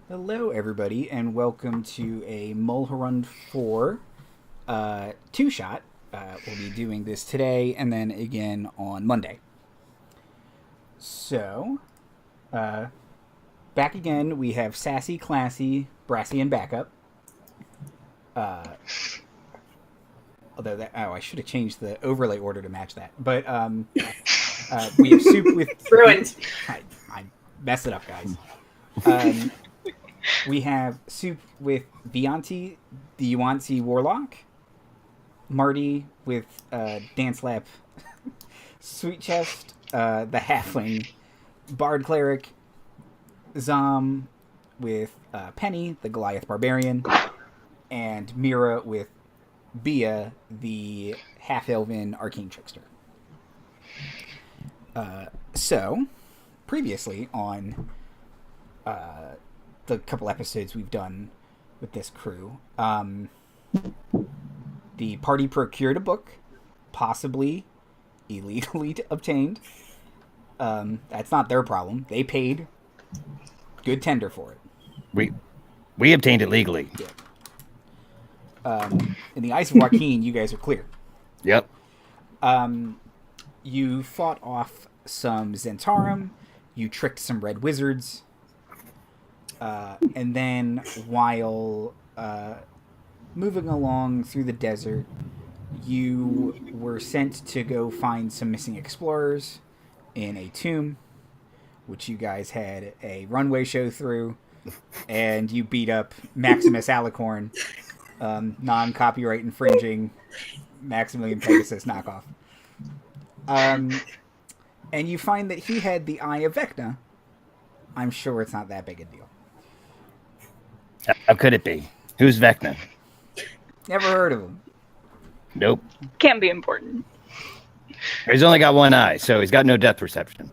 Hello, everybody, and welcome to a Mulholland 4 two-shot. We'll be doing this today and then again on Monday. So, back again, we have Sassy, Classy, Brassy, and Backup. I should have changed the overlay order to match that. But we have Soup with... Ruined. I messed it up, guys. We have Soup with Vianti, the Yuan-ti Warlock. Marty with Dancelap, Sweetchest, the Halfling. Bard Cleric. Zom with Penny, the Goliath Barbarian. And Mira with Bia, the half-elven Arcane Trickster. So, previously on the couple episodes we've done with this crew, the party procured a book, possibly illegally obtained. That's not their problem. They paid good tender for it. We obtained it legally. Yeah. In the eyes of Joaquin, you guys are clear. Yep. You fought off some Zentarum. You tricked some red wizards. And then, while moving along through the desert, you were sent to go find some missing explorers in a tomb, which you guys had a runway show through, and you beat up Maximus Alicorn, non-copyright infringing Maximilian Pegasus knockoff. And you find that he had the Eye of Vecna. I'm sure it's not that big a deal. How could it be? Who's Vecna? Never heard of him. Nope. Can be important. He's only got one eye, so he's got no depth perception.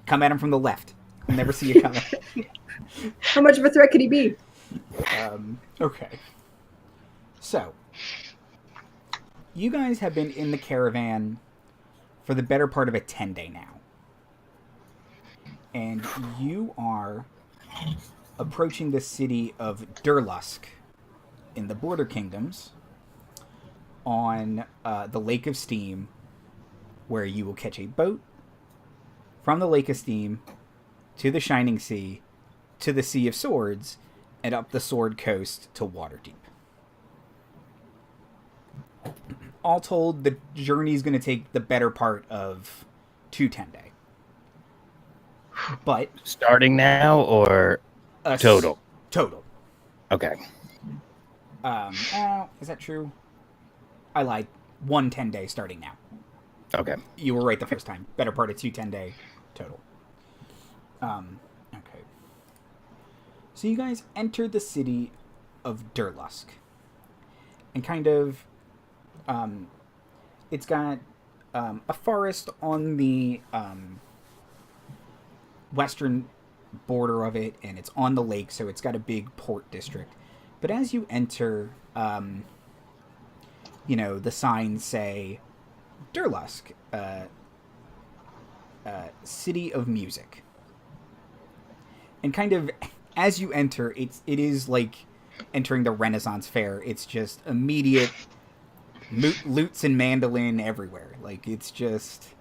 Come at him from the left. I'll never see you coming. How much of a threat could he be? Okay. So, you guys have been in the caravan for the better part of a 10-day now. And you are approaching the city of Durlusk in the Border Kingdoms on the Lake of Steam, where you will catch a boat from the Lake of Steam to the Shining Sea to the Sea of Swords and up the Sword Coast to Waterdeep. All told, the journey is going to take the better part of 10 days. But Starting now or total? Total. Okay. Is that true? I lied. 1 10-day starting now. Okay. You were right the first time. Better part of 2 10-day total. Okay. So you guys entered the city of Durlusk. And kind of, it's got a forest on the western border of it, and it's on the lake, so it's got a big port district. But as you enter, the signs say Durlusk, City of Music. And kind of, as you enter, it is like entering the Renaissance Fair. It's just immediate lutes and mandolin everywhere. Like, it's just,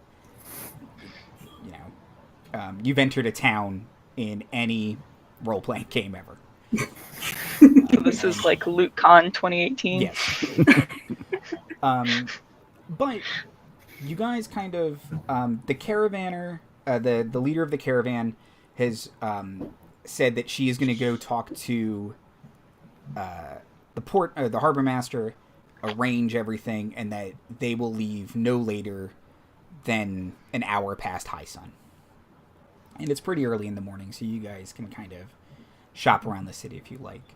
you've entered a town in any role-playing game ever. So this is like LootCon 2018. Yes. But you guys kind of, the caravaner, the leader of the caravan has said that she is going to go talk to the harbor master, arrange everything, and that they will leave no later than an hour past high sun. And it's pretty early in the morning, so you guys can kind of shop around the city if you like.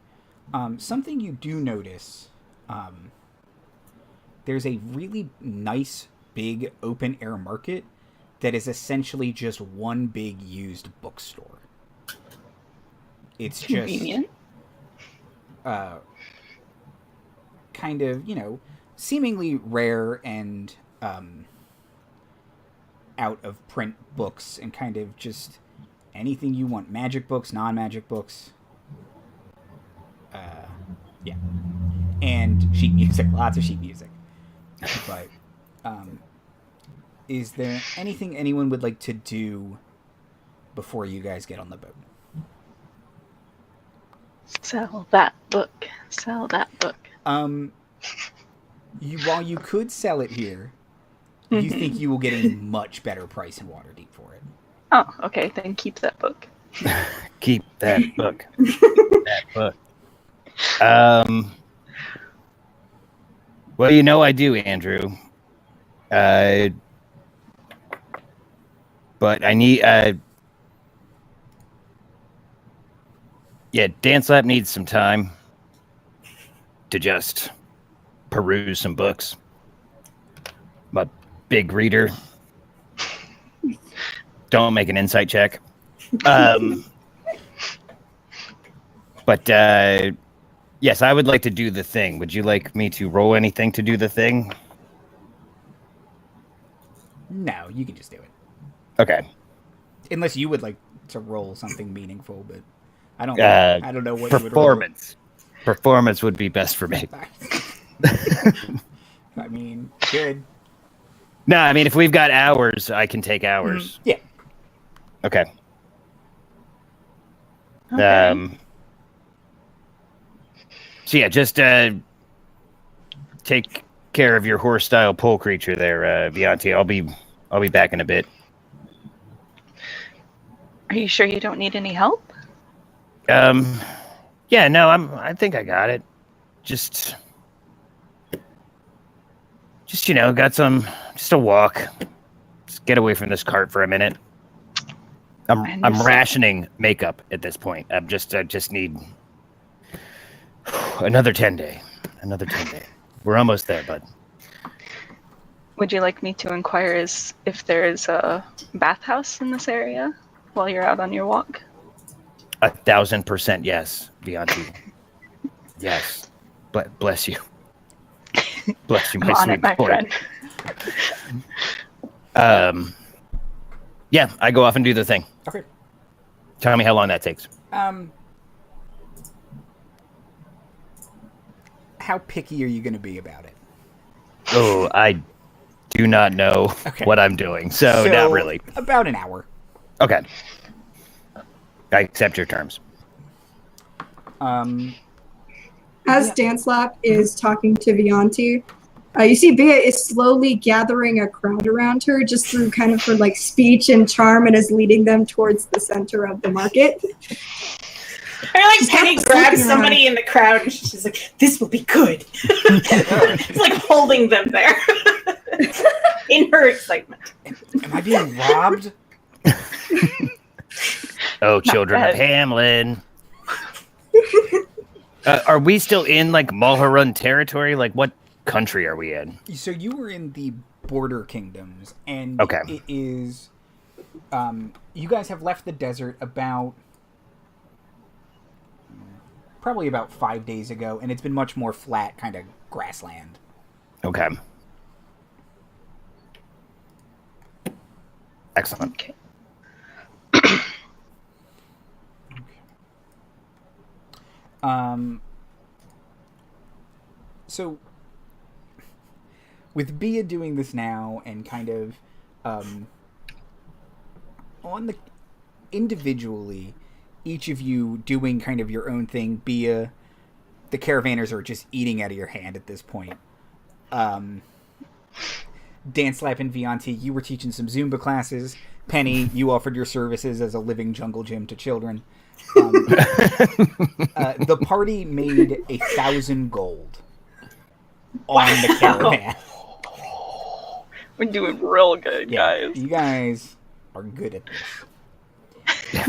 Something you do notice, there's a really nice, big, open-air market that is essentially just one big used bookstore. It's just Convenient. kind of, seemingly rare and out of print books, and kind of just anything you want. Magic books, non-magic books. Yeah. And sheet music. Lots of sheet music. But, is there anything anyone would like to do before you guys get on the boat? Sell that book. Sell that book. While you could sell it here, you think you will get a much better price in Waterdeep for it. Oh, okay. Then keep that book. Keep that book. That book. Well, I do, Andrew. But I need. Dancelap needs some time to just peruse some books. I'm a big reader. Don't make an insight check. But yes, I would like to do the thing. Would you like me to roll anything to do the thing? No, you can just do it. Okay. Unless you would like to roll something meaningful, but I don't know what performance. Performance would be best for me. I mean, good. No, I mean if we've got hours, I can take hours. Yeah. Okay. Okay. So yeah, just take care of your horse-style pole creature there, Vianti. I'll be back in a bit. Are you sure you don't need any help? Yeah, no, I think I got it. Just got just a walk. Just get away from this cart for a minute. I'm rationing makeup at this point. I just need another 10 day. Another 10 day. We're almost there, bud. Would you like me to inquire if there is a bathhouse in this area while you're out on your walk? 1,000% yes, Vianti. Yes. Bless you. Bless you, my I'm on sweet it, my boy. friend. Yeah, I go off and do the thing. Okay. Tell me how long that takes. How picky are you going to be about it? Oh, I do not know what I'm doing, so not really. About an hour. Okay. I accept your terms. As Dancelap is talking to Vianti, you see Bea is slowly gathering a crowd around her just through kind of her like speech and charm, and is leading them towards the center of the market. I like Penny grabs somebody in the crowd and she's like, "This will be good." It's like holding them there in her excitement. Am I being robbed? Oh, children of Hamlin. Are we still in like Mulharun territory? Like what country are we in? So you were in the border kingdoms, and it is you guys have left the desert probably about 5 days ago, and it's been much more flat kind of grassland. Okay. Excellent. Okay. So with Bea doing this now and kind of on the individually, each of you doing kind of your own thing, Bea, the caravanners are just eating out of your hand at this point. Dancelap and Vianti, you were teaching some Zumba classes. Penny, you offered your services as a living jungle gym to children. The party made 1,000 gold on the caravan. We're doing real good, guys. You guys are good at this.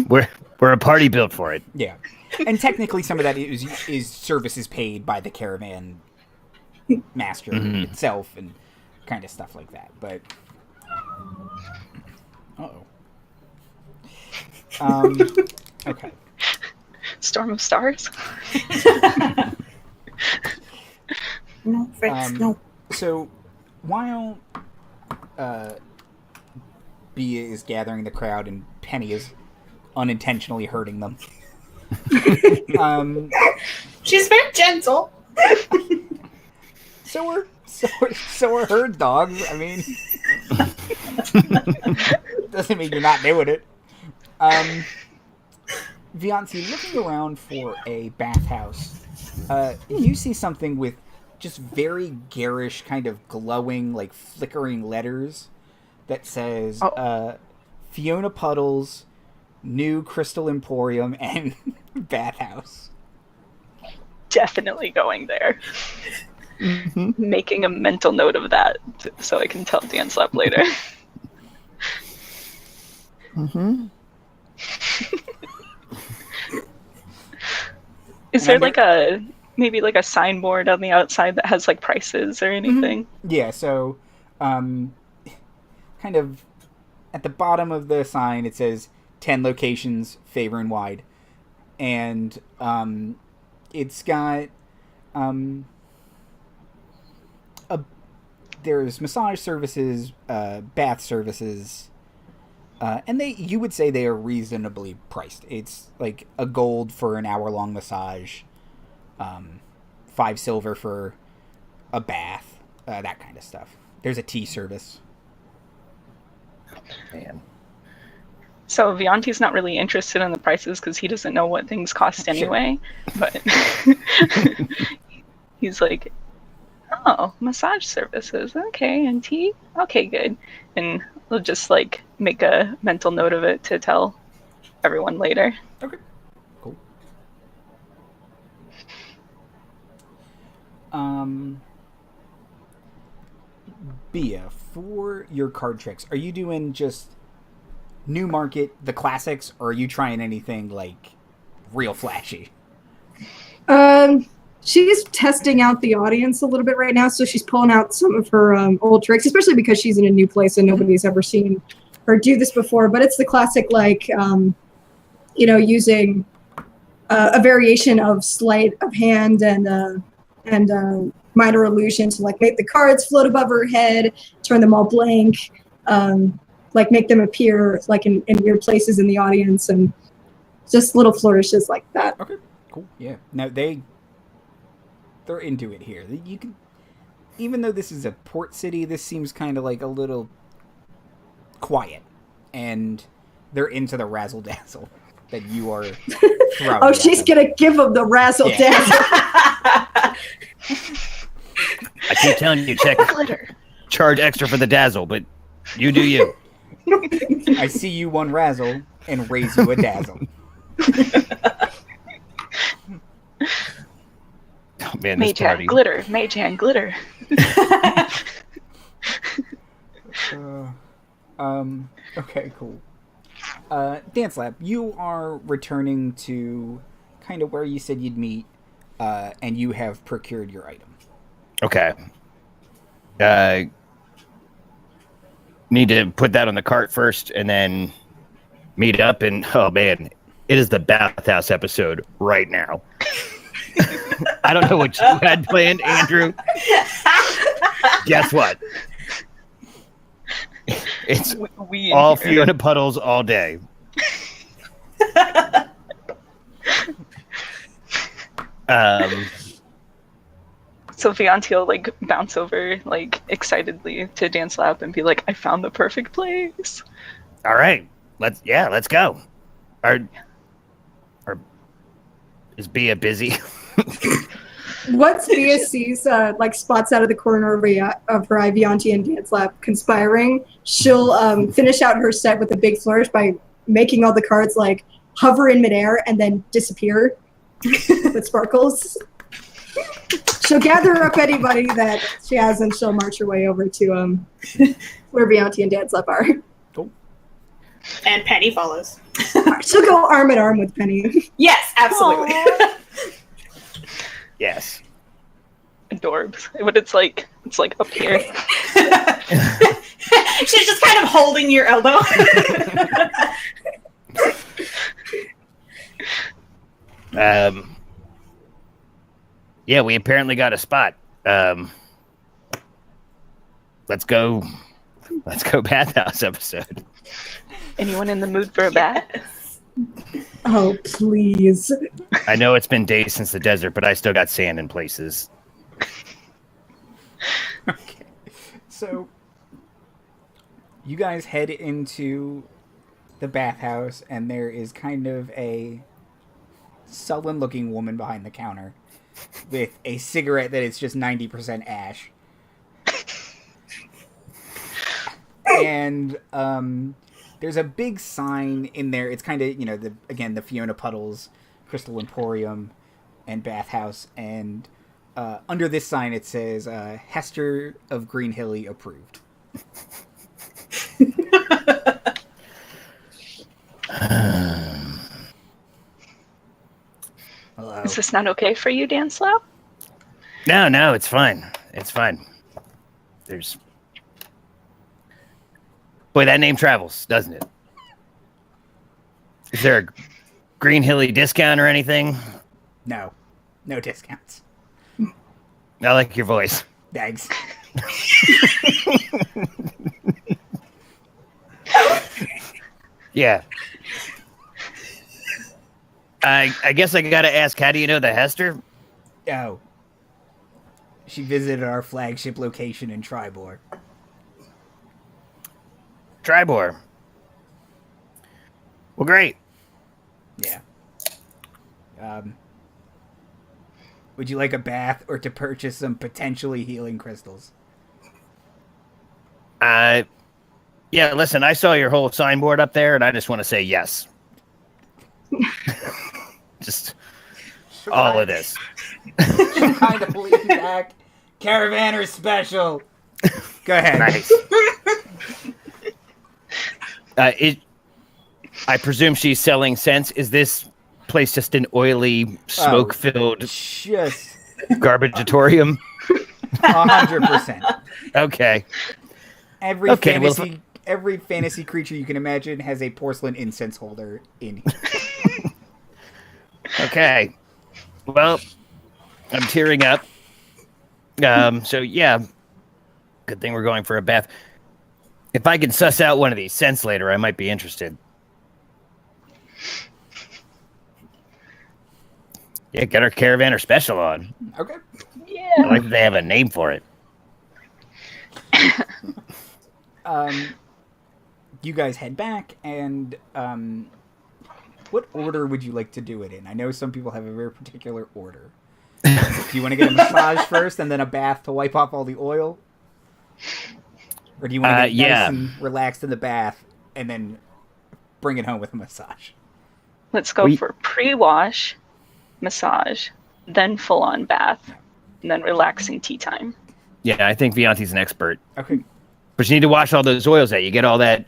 We're a party built for it. Yeah, and technically some of that is services paid by the caravan master itself and kind of stuff like that. But okay. Storm of Stars. No, Fritz, no. So while Bea is gathering the crowd and Penny is unintentionally hurting them. She's very gentle. So are herd dogs. I mean, doesn't mean you're not doing it. Vianti, looking around for a bathhouse, you see something with just very garish, kind of glowing, like flickering letters that says Fiona Puddles, New Crystal Emporium, and Bathhouse. Definitely going there. Making a mental note of that so I can tell Dancelap later. Is there like maybe like a signboard on the outside that has like prices or anything? Yeah, so kind of at the bottom of the sign it says 10 locations, favor and wide. And it's got there's massage services, bath services, and you would say they are reasonably priced. It's like a gold for an hour-long massage, 5 silver for a bath, that kind of stuff. There's a tea service. Man. So Vianti's not really interested in the prices because he doesn't know what things cost anyway. But he's like, oh, massage services. Okay, and tea? Okay, good. And we'll just like make a mental note of it to tell everyone later. Okay, cool. Bia, for your card tricks, are you doing just New Market, the classics, or are you trying anything like real flashy? She's testing out the audience a little bit right now, so she's pulling out some of her old tricks, especially because she's in a new place and nobody's ever seen her do this before. But it's the classic, like, using a variation of sleight of hand and minor illusion to like make the cards float above her head, turn them all blank, like make them appear like in weird places in the audience, and just little flourishes like that. Okay, cool. Yeah. Now they're into it here. You can, even though this is a port city, this seems kind of like a little quiet, and they're into the razzle dazzle that you are throwing. Oh, she's gonna give them the razzle dazzle. I keep telling you, charge extra for the dazzle, but you do you. I see you one razzle and raise you a dazzle. Oh, man, this Mage hand glitter, mage hand glitter. Okay, cool. Dancelap, you are returning to kind of where you said you'd meet, and you have procured your item. Okay. Need to put that on the cart first and then meet up, and oh man, it is the bathhouse episode right now. I don't know what you had planned, Andrew. Guess what? It's we all here. Fiona Puddles all day. So Vianti will like bounce over like excitedly to Dancelap and be like, I found the perfect place. All right. Let's go. Is Bia busy? Once Bia sees like spots out of the corner of her eye, Vianti and Dancelap conspiring, she'll finish out her set with a big flourish by making all the cards like hover in midair and then disappear with sparkles. She'll gather up anybody that she has and she'll march her way over to where Vianti and Dancelap are. Cool. And Penny follows. She'll go arm in arm with Penny. Yes, absolutely. Yes. Adorbs. But it's like up here. She's just kind of holding your elbow. Yeah, we apparently got a spot. Let's go bathhouse episode. Anyone in the mood for a bath? Oh, please. I know it's been days since the desert, but I still got sand in places. Okay. So, you guys head into the bathhouse, and there is kind of a sullen-looking woman behind the counter with a cigarette that is just 90% ash. And there's a big sign in there. It's kind of, the Fiona Puddles Crystal Emporium and bathhouse. And under this sign it says, Hester of Green Hilly approved. Hello. Is this not okay for you, Dancelap? No, it's fine. It's fine. There's... Boy, that name travels, doesn't it? Is there a Green Hilly discount or anything? No discounts. I like your voice. Thanks. Yeah. I guess I gotta ask, how do you know the Hester? Oh. She visited our flagship location in Tribor. Tribor. Well, great. Yeah. Would you like a bath or to purchase some potentially healing crystals? Yeah, listen, I saw your whole signboard up there, and I just want to say yes. Just all of this. Kind of lean back. Caravaner special. Go ahead. Nice. I presume she's selling scents. Is this place just an oily, smoke-filled just garbageatorium? 100%. Okay. Every fantasy creature you can imagine has a porcelain incense holder in here. Okay. Well, I'm tearing up. So yeah, good thing we're going for a bath. If I can suss out one of these scents later, I might be interested. Yeah, get our Caravaner special on. Okay. Yeah. I like that they have a name for it. You guys head back, and what order would you like to do it in? I know some people have a very particular order. Do you want to get a massage first, and then a bath to wipe off all the oil? Or do you want to get nice and relaxed in the bath, and then bring it home with a massage? Let's go for pre-wash, massage, then full-on bath, and then relaxing tea time. Yeah, I think Vianti's an expert. Okay. But you need to wash all those oils out. You get all that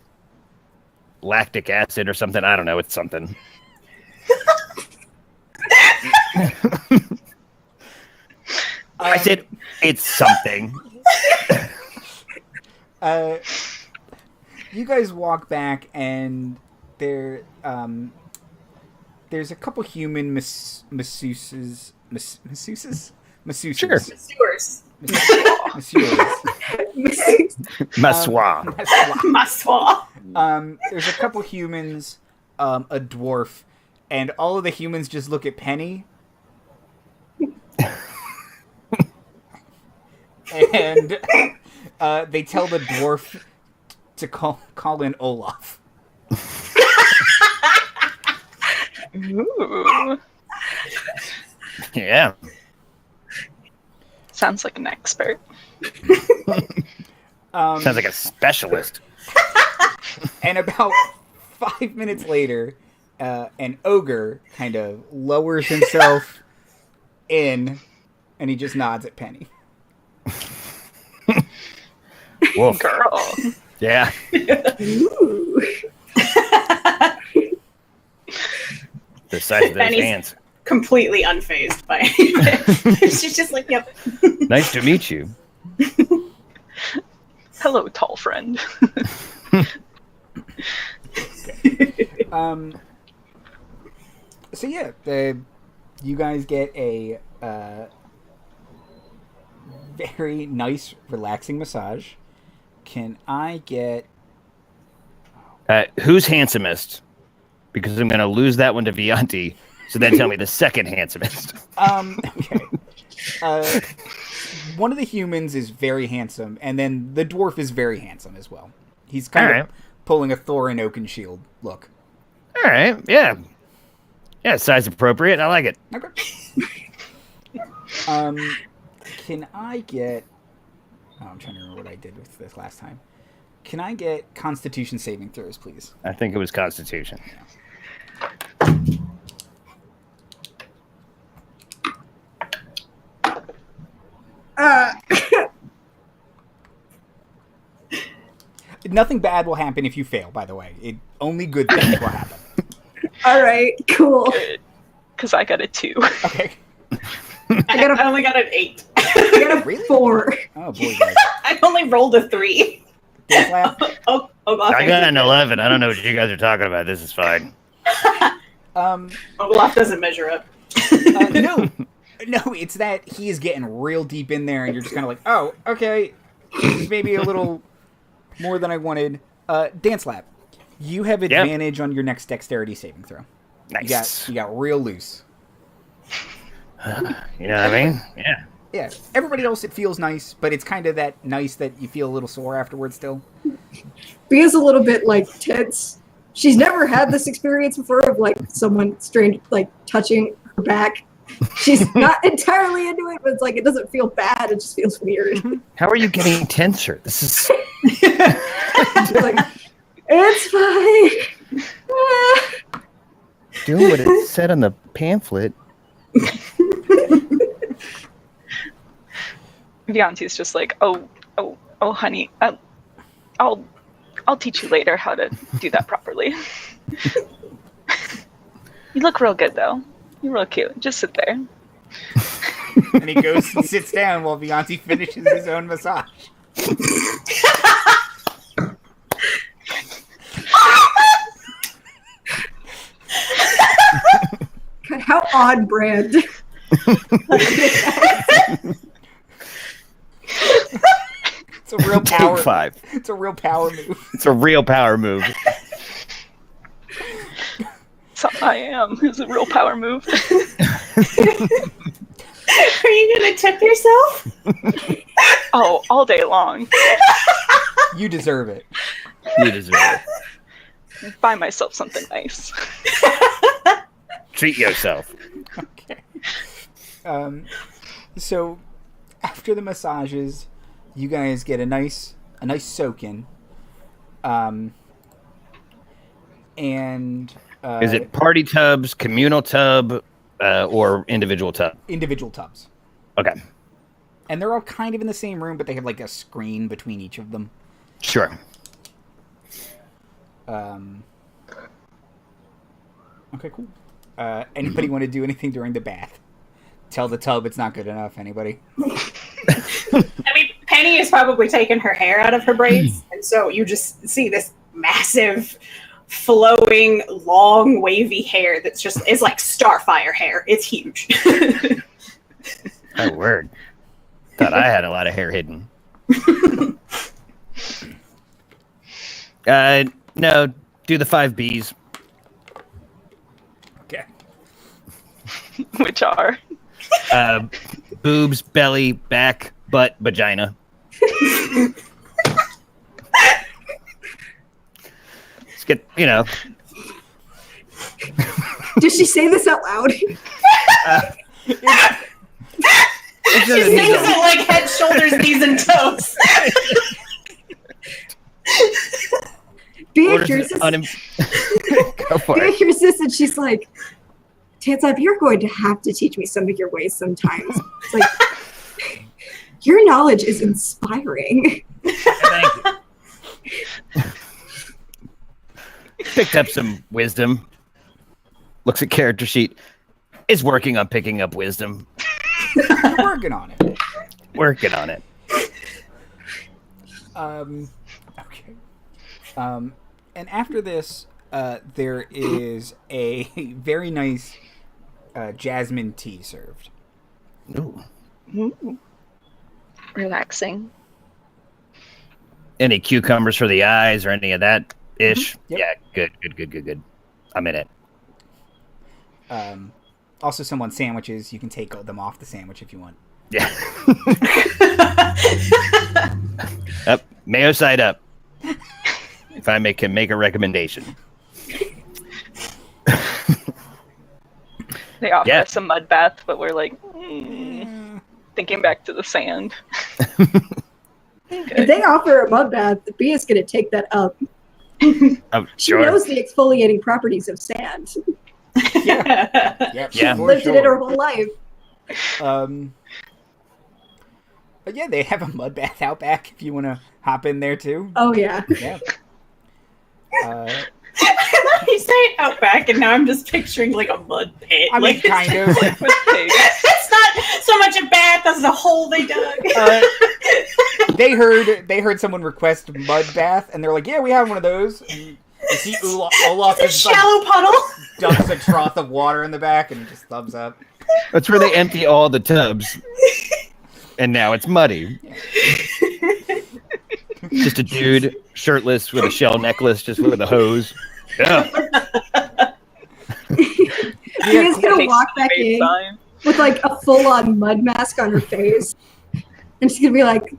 lactic acid or something. I don't know. It's something. I said it's something. You guys walk back, and there's a couple human masseuses. Sure. Masseurs. Massoir. There's a couple humans, a dwarf, and all of the humans just look at Penny. And they tell the dwarf to call in Olaf. Ooh. Yeah. Sounds like an expert. Sounds like a specialist. And about 5 minutes later, an ogre kind of lowers himself in, and he just nods at Penny. Wolf. Girl. Yeah. Ooh. The size of those Penny's hands. completely unfazed by it. She's just like, yep. Nice to meet you. Hello, tall friend. So yeah, you guys get a very nice, relaxing massage. Can I get... Who's handsomest? because I'm going to lose that one to Vianti. So then tell me the second handsomest. Okay. One of the humans is very handsome, and then the dwarf is very handsome as well. He's kind of pulling a Thorin Oakenshield look. All right, yeah. Yeah, size appropriate. I like it. Okay. Can I get... Oh, I'm trying to remember what I did with this last time. Can I get Constitution saving throws, please? I think it was Constitution. Nothing bad will happen if you fail, by the way. Only good things will happen. All right, cool. Because I got a 2. Okay. I only got an 8. I got a Really? 4. Oh, boy, guys. I only rolled a 3. Dancelap? Oh God. I got an 11. I don't know what you guys are talking about. This is fine. Olaf doesn't measure up. No, it's that he is getting real deep in there, and you're just kind of like, oh, okay, this is maybe a little more than I wanted. Dancelap, you have advantage on your next dexterity saving throw. Nice. You got real loose. You know what I mean? Yeah. Yeah, everybody else, it feels nice, but it's kind of that nice that you feel a little sore afterwards still. Bia's a little bit, like, tense. She's never had this experience before of, like, someone strange, like, touching her back. She's not entirely into it, but it's like, it doesn't feel bad, it just feels weird. How are you getting tenser? This is... She's like, it's fine. Doing what it said on the pamphlet. Vianti's just like, oh, honey, I'll teach you later how to do that properly. You look real good, though. You're real cute. Just sit there. And he goes and sits down while Vianti finishes his own massage. God, how on brand. It's a real power. Take 5. It's a real power move. It's a real power move. So I am. It's a real power move. Are you gonna tip yourself? Oh, all day long. You deserve it. You deserve it. Buy myself something nice. Treat yourself. Okay. So after the massages, you guys get a nice soak in. And Is it party tubs, communal tub, or individual tub? individual tubs. Okay. And they're all kind of in the same room, but they have like a screen between each of them. Sure. Okay, cool. Anybody want to do anything during the bath? Tell the tub it's not good enough. Anybody? I mean, Penny is probably taking her hair out of her braids, and so you just see this massive, flowing, long, wavy hair that's just is like Starfire hair. It's huge. Oh, word. Thought I had a lot of hair hidden. No, do the 5 Bs. Okay. Which are? Boobs, belly, back, butt, vagina. Let's get, Did she say this out loud? She sings it like head, shoulders, knees, and toes. Bia hears this. Go for Bia it. hears this, and she's like, Dancelap, you're going to have to teach me some of your ways sometimes. It's like, your knowledge is inspiring. Thank you. Picked up some wisdom. Looks at character sheet. Is working on picking up wisdom. You're working on it. Working on it. Okay. And after this, there is a very nice jasmine tea served. Ooh. Relaxing. Any cucumbers for the eyes or any of that ish? Yep. Yeah, good. I'm in it. Also, some want sandwiches. You can take them off the sandwich if you want. Yeah. Up, mayo side up. If I can make a recommendation. They offer us some mud bath, but we're like, thinking back to the sand. If they offer a mud bath, Bia's going to take that up. Oh, She sure. knows the exfoliating properties of sand. Yeah. Yeah. Lived in it her whole life. But yeah, they have a mud bath out back if you want to hop in there too. Oh, yeah. Yeah. You say it out back, and now I'm just picturing like a mud pit. I mean, kind of. With pigs. It's not so much a bath as a hole they dug. They heard someone request mud bath, and they're like, "Yeah, we have one of those." And you see Olaf It's a just shallow puddle. dumps a trough of water in the back and just thumbs up. That's where they empty all the tubs. And now it's muddy. Just a dude, shirtless, with a shell necklace, just with a hose. Yeah. Bia's going to walk back in Sign. with like a full-on mud mask on her face. And she's going to be like,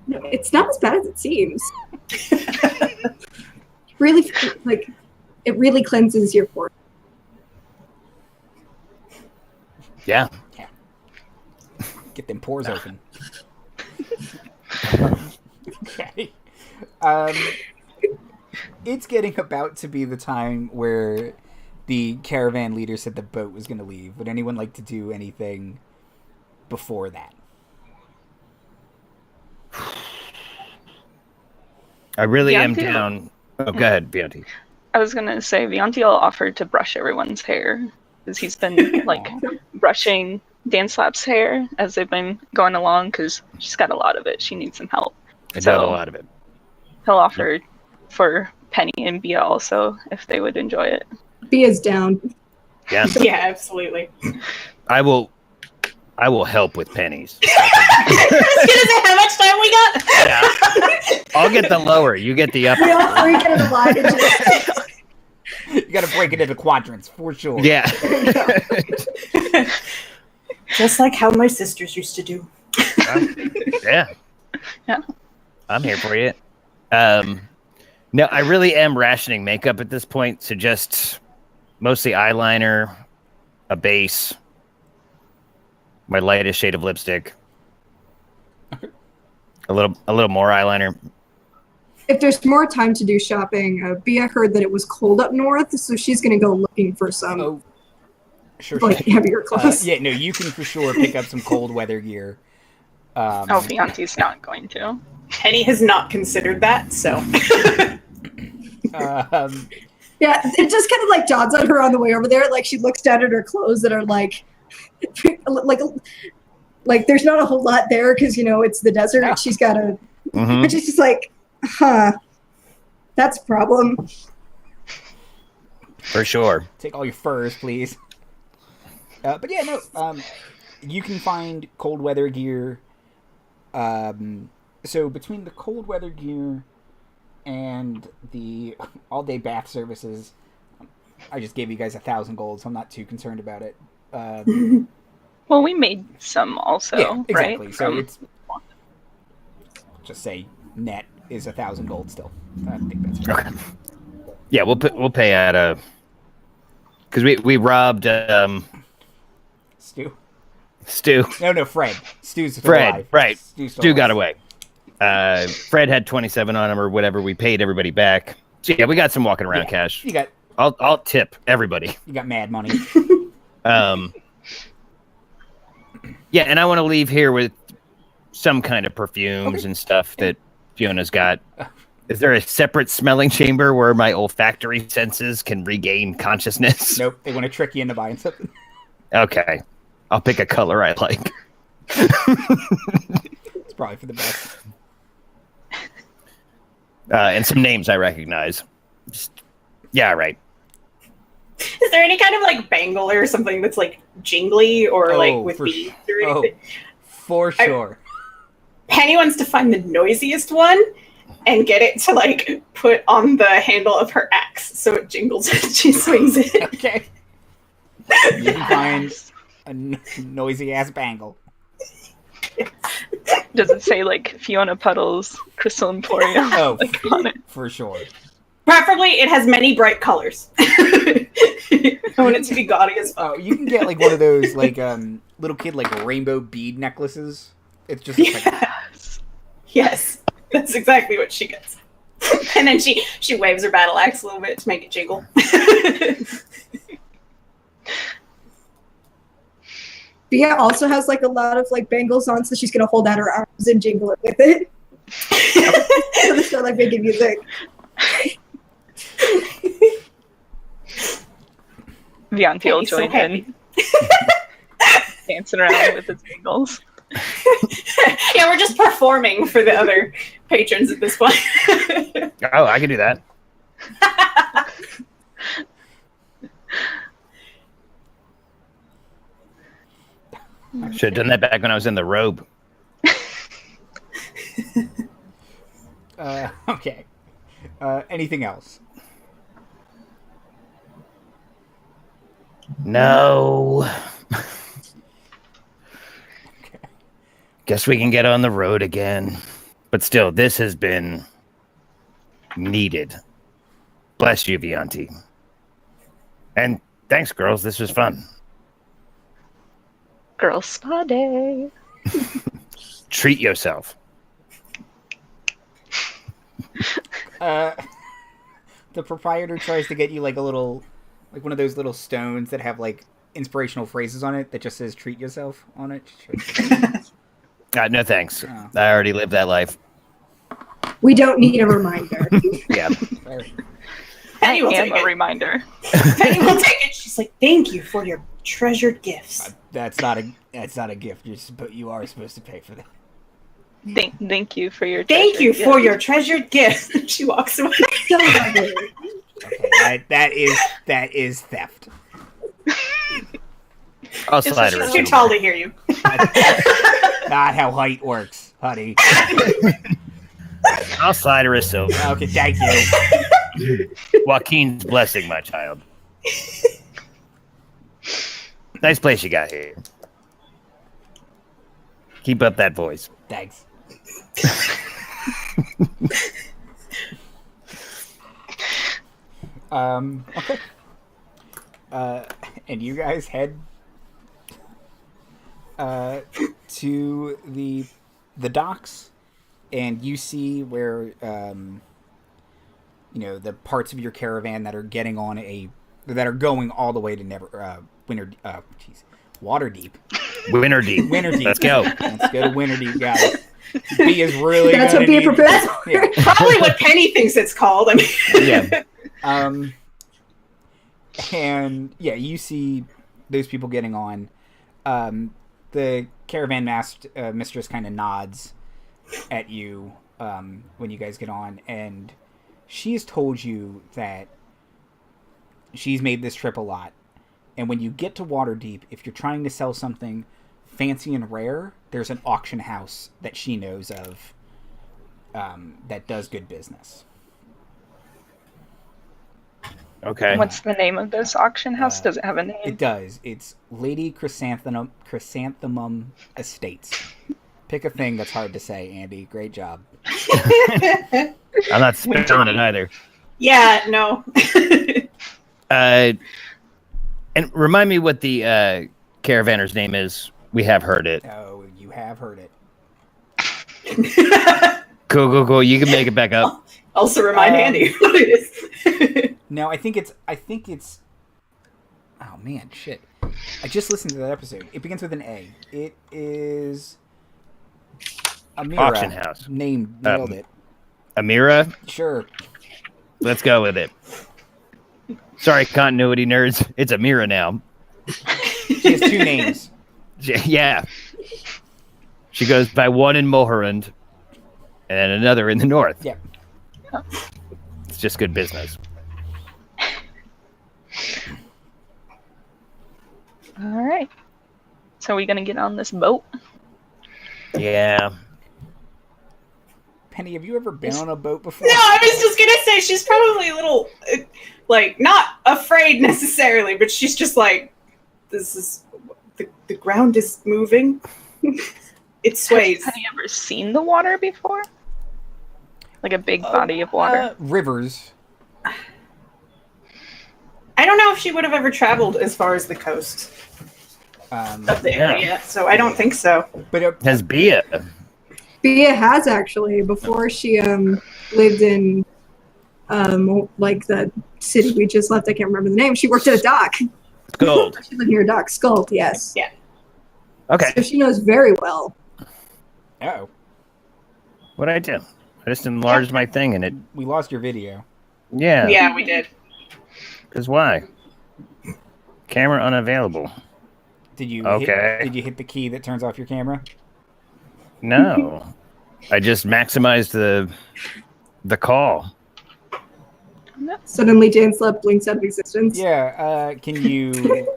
no, it's not as bad as it seems. Really, like, it really cleanses your pores. Yeah. Get them pores open. Okay. It's getting about to be the time where the caravan leader said the boat was going to leave. Would anyone like to do anything before that? I really am Vianti? down. Oh, go ahead, Vianti. I was gonna say Vianti will offer to brush everyone's hair because he's been like brushing Dancelap's hair as they've been going along because she's got a lot of it. She needs some help. I got a lot of it. He'll offer for Penny and Bia also if they would enjoy it. Bia's down. Yeah. Yeah, absolutely. I will help with pennies. I was gonna say how much time we got. Yeah. I'll get the lower. You get the upper. We all three can divide into You got to break it into quadrants for sure. Yeah. Just like how my sisters used to do. Yeah. Yeah. I'm here for you. No, I really am rationing makeup at this point, so just mostly eyeliner, a base, my lightest shade of lipstick, a little more eyeliner. If there's more time to do shopping, Bia heard that it was cold up north, so she's going to go looking for some Oh, sure. like heavier clothes. Yeah, no, you can for sure pick up some cold weather gear. Oh, Vianti's not going to. Penny has not considered that, so. Yeah, it just kind of like dawns on her on the way over there. Like she looks down at her clothes that are like there's not a whole lot there because it's the desert. Yeah. She's got a, Mm-hmm. but she's just like, that's a problem. For sure. Take all your furs, please. But yeah, no. You can find cold weather gear. So between the cold weather gear and the all-day bath services, I just gave you guys 1,000 gold, so I'm not too concerned about it. Well, we made some also, Yeah, exactly. right? So it's just say net is 1,000 gold still. I think that's fair. Okay. Yeah, we'll pay at a because we robbed Stu. Stu. No, Fred. Stu's still Fred, alive. right. Stu's still Stu got alive. away. Fred had 27 on him or whatever. We paid everybody back. So yeah, we got some walking around Yeah, cash. You got I'll tip everybody. mad money. Yeah, and I want to leave here with some kind of perfumes and stuff that Fiona's got. Is there a separate smelling chamber where my olfactory senses can regain consciousness? Nope, they want to trick you into buying something. Okay. I'll pick a color I like. It's probably for the best. And some names I recognize. Yeah, right. Is there any kind of like bangle or something that's like jingly or like with beads or anything? For sure. Penny wants to find the noisiest one and get it to like put on the handle of her axe so it jingles as she swings it. Okay. You can find a noisy ass bangle. Does it say like Fiona Puddle's Crystal Emporium? Oh, like, on it? for sure. Preferably, it has many bright colors. I want it to be gaudy as fuck. Oh, you can get like one of those like little kid like rainbow bead necklaces. It's just like Yes, that's exactly what she gets. And then she waves her battle axe a little bit to make it jiggle. Bia also has like a lot of like bangles on, so she's gonna hold out her arms and jingle it with it. So she'll like making music. Vianti will He's so join happy. in, dancing around with his angles. Yeah, we're just performing for the other patrons at this point. Oh, I can do that. Should have done that back when I was in the robe. Okay. Anything else? No. Okay. Guess we can get on the road again. But still, this has been needed. Bless you, Vianti. And thanks, girls. This was fun. Girl spa day. Treat yourself. The proprietor tries to get you like a little, like one of those little stones that have like inspirational phrases on it that just says "treat yourself" on it. No thanks. Oh. I already lived that life. We don't need a reminder. Yeah. Fair. Penny will I am take a it. reminder. Penny will take it. She's like, "Thank you for your treasured gifts." That's not a gift. You are supposed to pay for that. Thank you for your. Thank you treasure for gift. your treasured gifts. She walks away. So lovely. Okay, that is theft. I'll slide her. She's too tall to hear you. Not how height works, honey. I'll slide her a silver. Okay, thank you. Joaquin's blessing, my child. Nice place you got here. Keep up that voice. Thanks. Okay. And you guys head to the docks, and you see where the parts of your caravan that are getting on that are going all the way to Waterdeep. Winterdeep. Winterdeep. Let's go. Let's go to Winterdeep, guys. B is really. That's gonna what Bia need- prepared for. Yeah. Probably what Penny thinks it's called. I mean, Yeah. And yeah, you see those people getting on. The caravan mistress kind of nods at you when you guys get on, and she has told you that she's made this trip a lot. And when you get to Waterdeep, if you're trying to sell something fancy and rare, there's an auction house that she knows of that does good business. Okay. What's the name of this auction house? Does it have a name? It does. It's Lady Chrysanthemum Estates. Pick a thing that's hard to say, Andy. Great job. I'm not spelling it either. yeah, no. And remind me what the caravanner's name is. We have heard it. Oh, you have heard it. Cool. You can make it back up. Also remind Andy what it is. No, I think it's. Oh man, shit! I just listened to that episode. It begins with an A. It is Mira. Auction house. Nailed it. Amira? Sure. Let's go with it. Sorry, continuity nerds. It's Amira now. She has two names. Yeah. She goes by one in Mohorand and another in the north. Yeah. It's just good business. All right. So are we gonna get on this boat? Yeah. Penny, have you ever been on a boat before? No, I was just gonna say she's probably a little, like, not afraid necessarily, but she's just like, this is the ground is moving. It sways. Have you ever seen the water before? Like a big body of water? Rivers. I don't know if she would have ever traveled as far as the coast of the area, so I don't think so. But Has Bia? Bia has actually, before she lived in like the city we just left. I can't remember the name. She worked at a dock. Gold. She lived near a dock. Skuld, yes. Yeah. Okay. So she knows very well. oh, What'd I do? I just enlarged my thing and it. we lost your video. Yeah. Yeah, we did. Because why? Camera unavailable. Did you? Okay. Did you hit the key that turns off your camera? No. I just maximized the call. Suddenly, Dancelap blinks out of existence. Yeah. Can you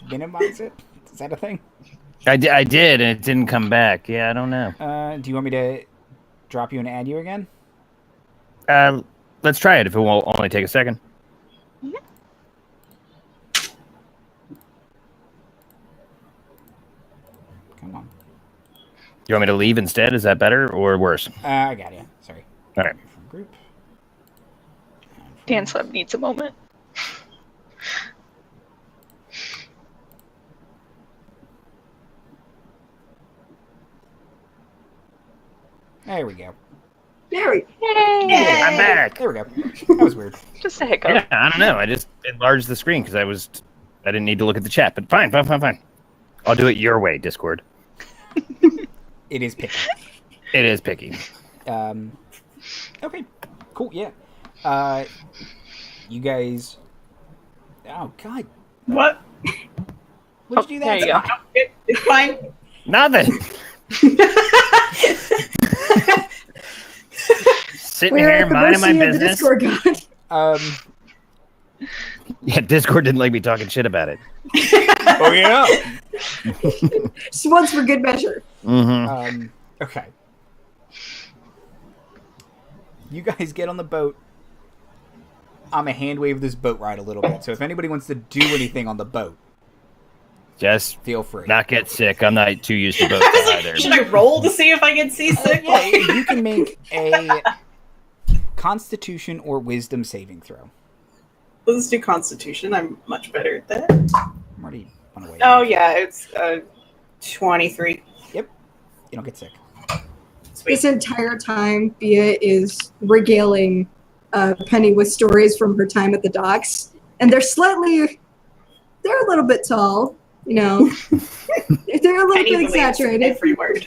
minimize it? Is that a thing? I did, and it didn't come back. Yeah, I don't know. Do you want me to drop you and add you again? Let's try it if it will only take a second. Come on. You want me to leave instead? Is that better or worse? I got you. Sorry. All right. From group. Dancelap needs a moment. There we go. There we go. Yay! I'm back. There we go. That was weird. Just a hiccup. Yeah, I don't know. I just enlarged the screen because I didn't need to look at the chat. But fine. I'll do it your way, Discord. It is picky. It is picky. Okay. Cool. Yeah. You guys. Oh God. What? What'd you do that? There you go. It's fine. Nothing. Sitting We're here at the minding my mercy of the business. Discord god. Yeah, Discord didn't like me talking shit about it. Oh yeah. Just once for good measure. Mm-hmm. Okay. You guys get on the boat. I'm gonna hand wave this boat ride a little bit. So if anybody wants to do anything on the boat, Just feel free. not get sick. I'm not too used to boats I was like, either. should I roll to see if I get seasick? Yeah, you can make a Constitution or Wisdom saving throw. Let's do Constitution. I'm much better at that. Marty, went away. Oh yeah, it's 23. Yep. You don't get sick. Sweet. This entire time, Bia is regaling Penny with stories from her time at the docks. And they're a little bit tall, you know. They're a little Penny bit believes exaggerated. Every word.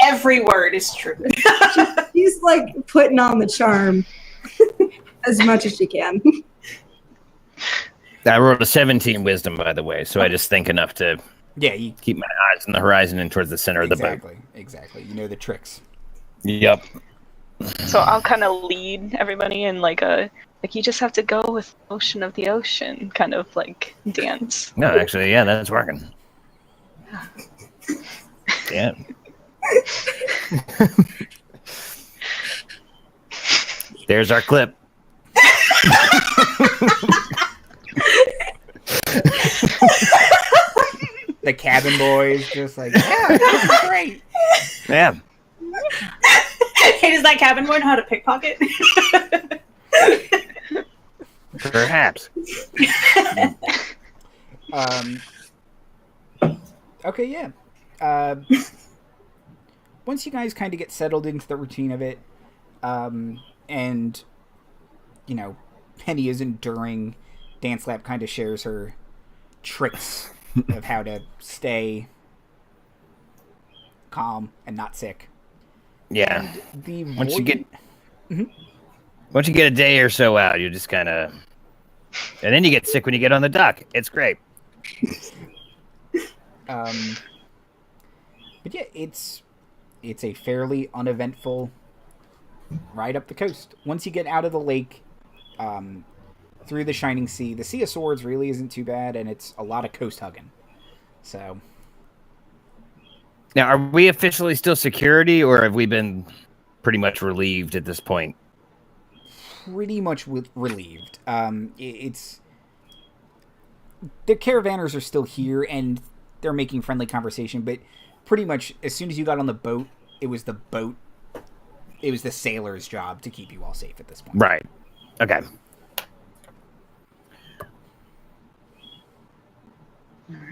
Every word is true. She's like putting on the charm as much as she can. I rolled a 17 wisdom, by the way, so I just think enough to Yeah, you keep my eyes on the horizon and towards the center of the boat. Exactly. You know the tricks. Yep. So I'll kind of lead everybody in like you just have to go with the motion of the ocean kind of like dance. No, actually, yeah, that's working. Yeah. There's our clip. The cabin boys just like, yeah, this is great. Yeah. Hey, does that cabin boy know how to pickpocket? Perhaps. Okay, yeah. Once you guys kind of get settled into the routine of it, and, you know, Penny is enduring, Dancelap kind of shares her tricks of how to stay calm and not sick. Yeah. And the Once you get Mhm. once you get a day or so out, you just kind of, and then you get sick when you get on the dock. It's great. But yeah, it's a fairly uneventful ride up the coast. Once you get out of the lake, through the Shining Sea, the Sea of Swords really isn't too bad, and it's a lot of coast hugging. So Now, are we officially still security, or have we been pretty much relieved at this point? Pretty much relieved. It's the caravanners are still here and they're making friendly conversation, but pretty much as soon as you got on the boat, it was the sailor's job to keep you all safe at this point. Right. Okay.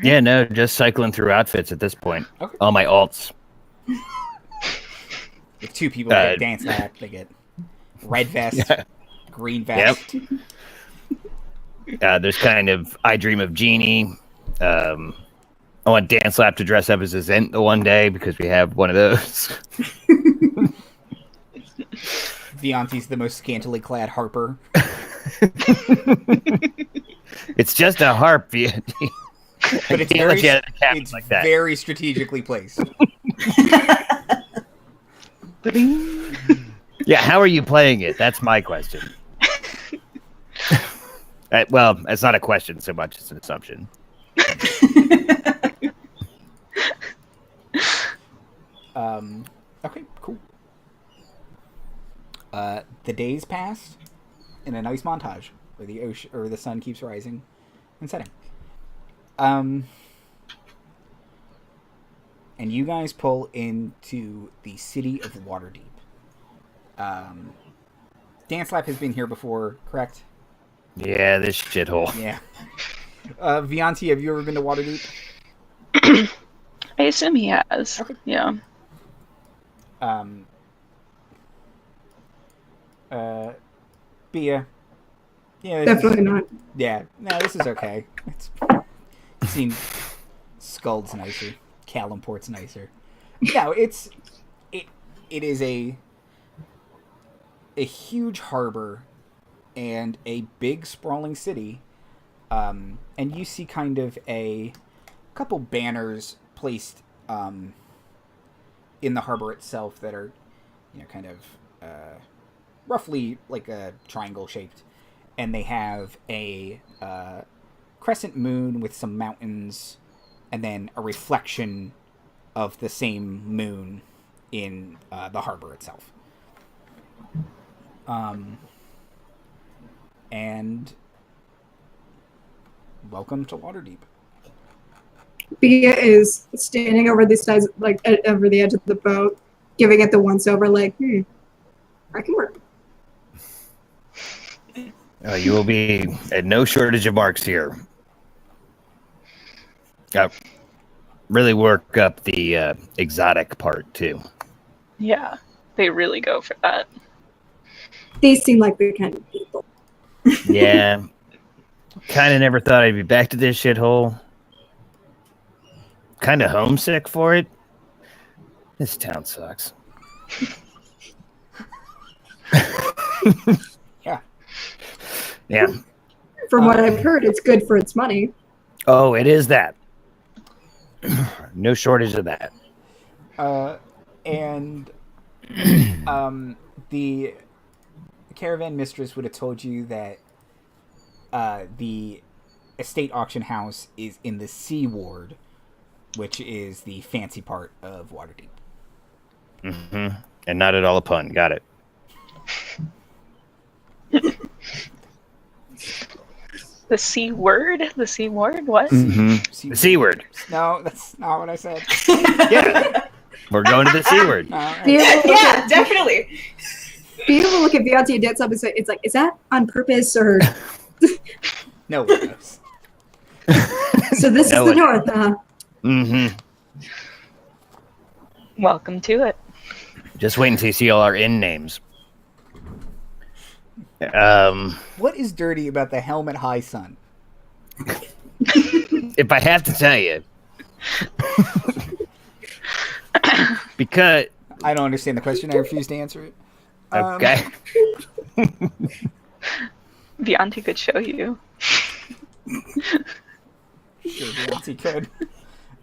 Yeah, no, just cycling through outfits at this point. Okay. All my alts. If two people get Dancelap, they get red vest, green vest. Yep. There's kind of I Dream of Genie. I want Dancelap to dress up as a Zent the one day because we have one of those. Vianti's the most scantily clad harper. It's just a harp, Vianti. But it's very strategically placed. Yeah, how are you playing it? That's my question. Well, it's not a question so much as an assumption. Okay, cool. The days passed in a nice montage where the ocean or the sun keeps rising and setting. And you guys pull into the city of Waterdeep. Dancelap has been here before, correct? Yeah, this shithole. Yeah. Vianti, have you ever been to Waterdeep? I assume he has. Okay. Yeah. Bia. Yeah. Definitely not. Yeah. No, this is okay. You've seen Skuld's nicer. Calimport's nicer. No, it is a huge harbor and a big sprawling city. And you see kind of a couple banners placed in the harbor itself that are, kind of roughly like a triangle shaped. And they have a crescent moon with some mountains and then a reflection of the same moon in the harbor itself. And welcome to Waterdeep. Bia is standing over the sides, over the edge of the boat, giving it the once over, I can work. You will be at no shortage of marks here. Really work up the exotic part, too. Yeah, they really go for that. They seem like the kind of people. Yeah. Kind of never thought I'd be back to this shithole. Kind of homesick for it. This town sucks. Yeah. Yeah. From what I've heard, it's good for its money. Oh, it is that. No shortage of that. And the caravan mistress would have told you that the estate auction house is in the Sea Ward, which is the fancy part of Waterdeep. Mm-hmm. And not at all a pun. Got it. The C word? The C word? What? Mm-hmm. The C word. No, that's not what I said. Yeah. We're going to the C word. Yeah, definitely. Be able to look at Vianti and Dancelap and say, it's like, is that on purpose or? No one knows. So this is the north, huh? Mm-hmm. Welcome to it. Just wait until you see all our inn names. What is dirty about the Helmet High Sun? If I have to tell you. Because... I don't understand the question. I refuse to answer it. Okay. Vianti could show you. Sure, Vianti could.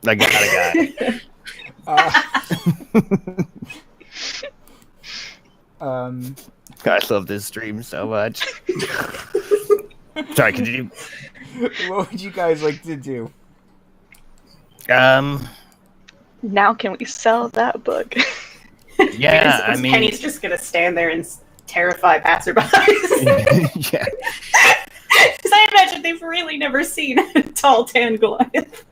I got a guy. God, I love this stream so much. Sorry, continue. What would you guys like to do? Now can we sell that book? Yeah, I mean, Penny's just gonna stand there and terrify passerbys. yeah. Because I imagine they've really never seen a tall tan Goliath.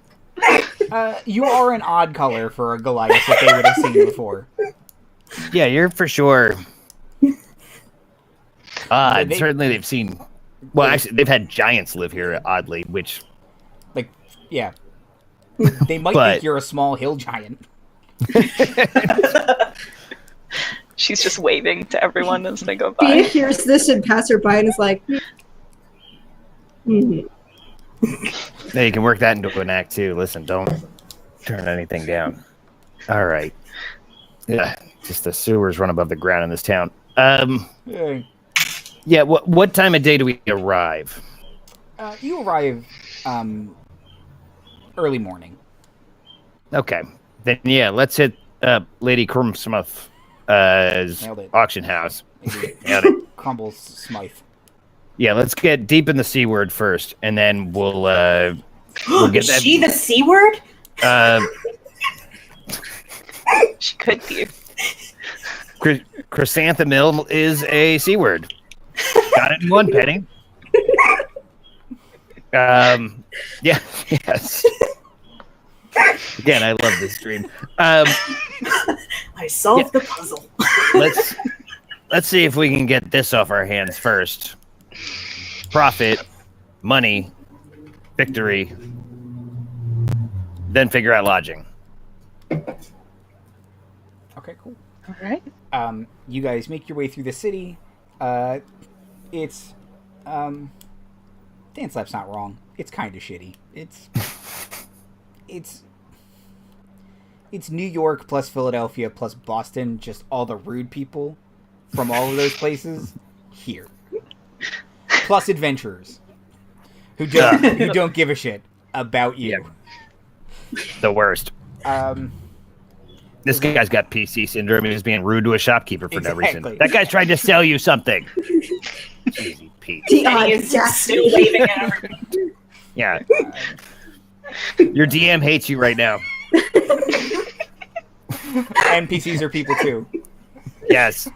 You are an odd color for a Goliath that they would have seen before. Yeah, you're for sure. Certainly they've seen. Well, actually, they've had giants live here, oddly, which. Like, yeah. They might But- think you're a small hill giant. She's just waving to everyone as they go Bea by. hears this and passerby and is like, Yeah, you can work that into an act too. Listen, don't turn anything down. All right. Yeah, just the sewers run above the ground in this town. Hey. Yeah. What time of day do we arrive? You arrive early morning. Okay. Then yeah, let's hit Lady Crumbsmith Nailed it. auction house. Maybe Nailed it. Crumbles Smythe. Yeah, let's get deep in the C word first, and then we'll get Is that. she the C word? She could be. Chrysanthemum is a C word. Got it in one, Penny. Yeah, yes. Again, I love this dream. I solved the puzzle. Let's see if we can get this off our hands first. Profit, money, victory, then figure out lodging. Okay, cool. All right. You guys make your way through the city. It's Dancelap's not wrong. It's kind of shitty. It's New York plus Philadelphia plus Boston, just all the rude people from all of those places here. Plus adventurers who don't give a shit about you. The worst. Um, This guy's got PC syndrome and he's being rude to a shopkeeper for no reason. Exactly. That guy's trying to sell you something. Easy, Pete. the Penny is still audacity. waving at everyone. Yeah. Your DM hates you right now. NPCs are people too. Yes.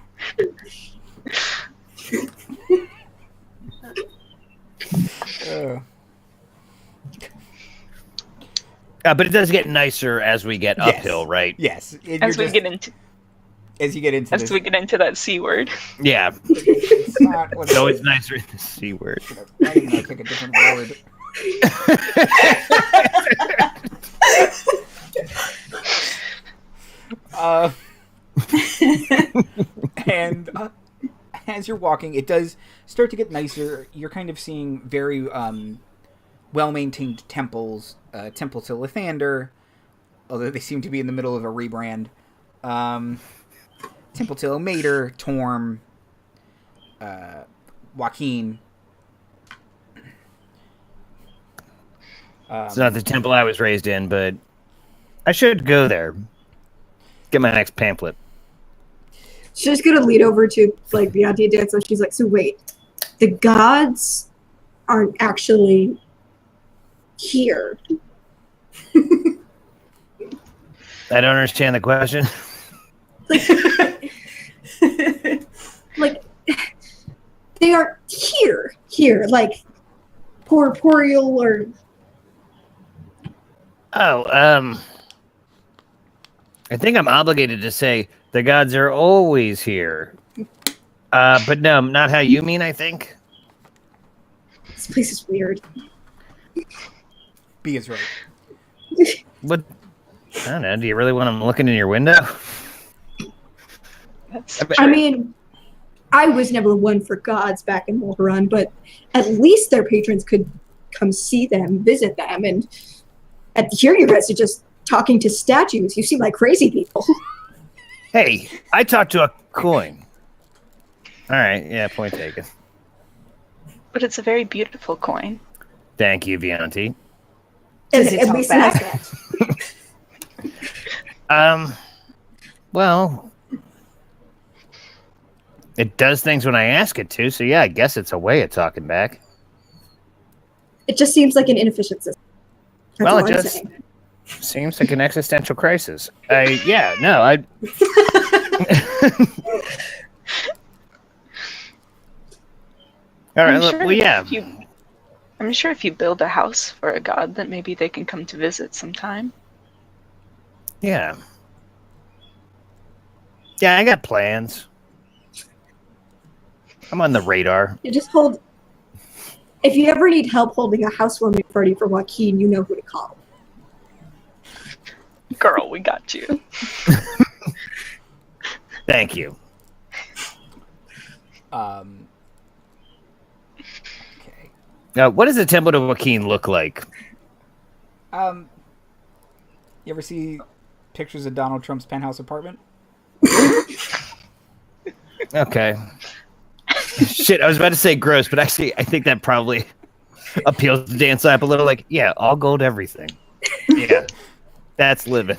But it does get nicer as we get Yes. uphill, right? Yes. As we get into that C word. Yeah. It's not what It's always nicer in the C word. I'm gonna pick a different word. And as you're walking, it does start to get nicer. You're kind of seeing very well-maintained temples. Temple to Lathander, although they seem to be in the middle of a rebrand. Temple to Mater, Torm, Joaquin. It's not the temple I was raised in, but I should go there. Get my next pamphlet. She's gonna lead over to like Vianti dance, so she's like, so wait, the gods aren't actually here. I don't understand the question. Like they are here, like corporeal or Oh, I think I'm obligated to say the gods are always here. But no, not how you mean, I think. this place is weird. B is right. What? I don't know. Do you really want them looking in your window? That's I mean, I was never one for gods back in Wolverine, but at least their patrons could come see them, visit them, and here you guys are just talking to statues. You seem like crazy people. Hey, I talked to a coin. All right, yeah, point taken. but it's a very beautiful coin. Thank you, Vianti. Does it At talk least it has back? that. Well, it does things when I ask it to, so yeah, I guess it's a way of talking back. It just seems like an inefficient system. That's Well, all it I'm just- saying. Seems like an existential crisis. I All right. I'm sure Well, yeah. I'm sure if you build a house for a god, that maybe they can come to visit sometime. Yeah. Yeah, I got plans. I'm on the radar. You just hold. If you ever need help holding a housewarming party for Joaquin, you know who to call. Girl, we got you. Thank you. Okay. Now, what does the Temple of Joaquin look like? You ever see pictures of Donald Trump's penthouse apartment? Okay. Shit, I was about to say gross, but actually, I think that probably appeals to Dancelap a little. Like, yeah, all gold everything. Yeah, that's living.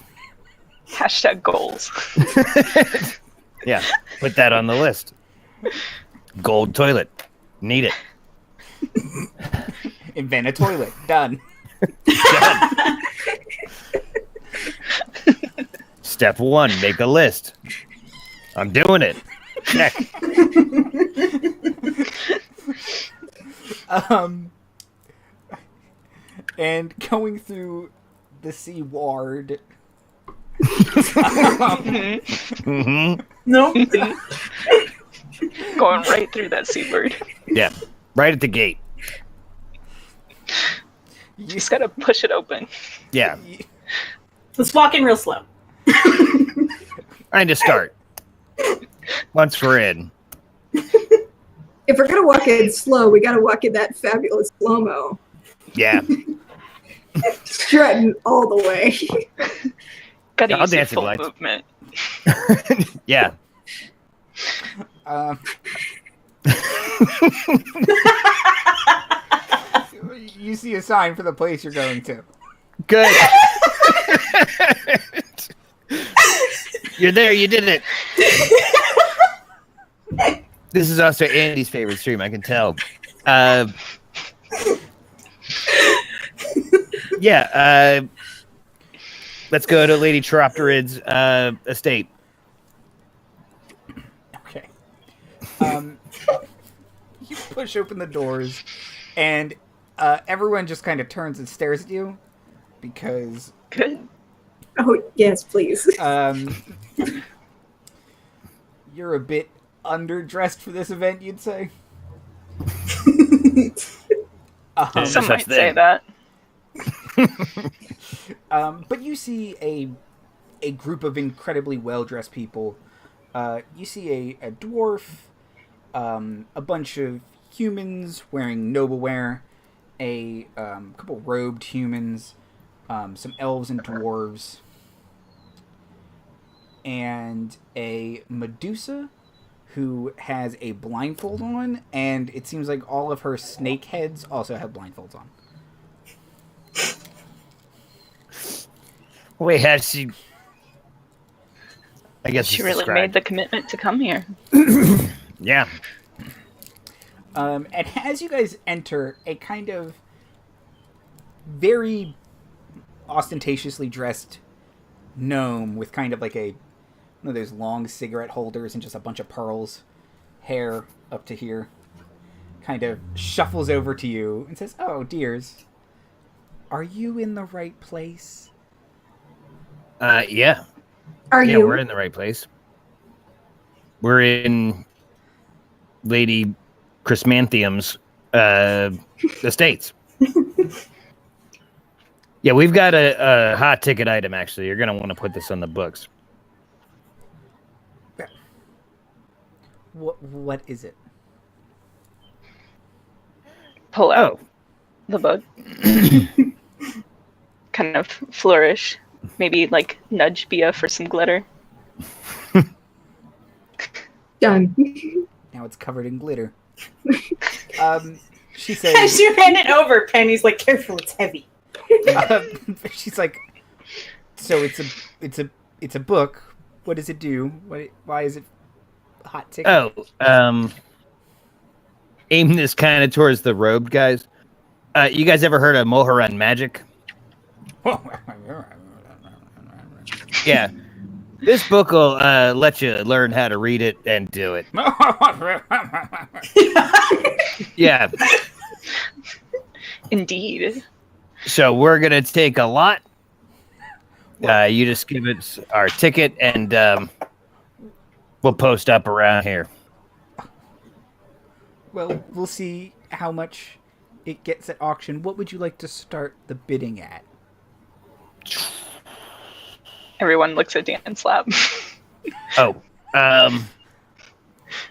Hashtag goals. Yeah, put that on the list. Gold toilet. Need it. Invent a toilet. Done. Done. Step 1, make a list. I'm doing it. Check. And going through the sea ward. Mm-hmm. Nope. Going right through that seabird. Yeah, right at the gate. You just gotta push it open. Yeah, Let's walk in real slow. I need to start. Once we're in. If we're gonna walk in slow, we gotta walk in that fabulous slow-mo. Yeah. Strutting all the way. Gotta I'll use your dance it full like- movement. Yeah. You see a sign for the place you're going to. Good. You're there. You did it. This is also Andy's favorite stream. I can tell. Yeah. Let's go to Lady Chiropterid's estate. Okay. You push open the doors, and everyone just kind of turns and stares at you because Good. Oh, yes, please. you're a bit underdressed for this event, you'd say. There's Some no might such say thing. that. But you see a group of incredibly well-dressed people. You see a dwarf, a bunch of humans wearing noble wear, a couple robed humans, some elves and dwarves, and a Medusa who has a blindfold on, and it seems like all of her snake heads also have blindfolds on. Wait, has she? I guess She it's really described. made the commitment to come here. Yeah. And as you guys enter, a kind of very ostentatiously dressed gnome with kind of like one of those long cigarette holders and just a bunch of pearls, hair up to here, kind of shuffles over to you and says, "Oh, dears, are you in the right place?" Yeah. Are Yeah, you? we're in the right place. We're in Lady Chrysanthium's estates. Yeah, we've got a hot ticket item, actually. You're going to want to put this on the books. What is it? Pull out Oh, the book. Kind of flourish. Maybe like nudge Bia for some glitter. Done. Now it's covered in glitter. She As says, you hand it over, Penny's like, careful, it's heavy. she's like, "So it's a book. What does it do? Why is it hot ticket?" oh, aim this kind of towards the robed guys. You guys ever heard of Moharan magic? Yeah. This book will let you learn how to read it and do it. Yeah. Indeed. So we're gonna take a lot. You just give us our ticket, and we'll post up around here. Well, we'll see how much it gets at auction. What would you like to start the bidding at? Everyone looks at Dancelap. Oh,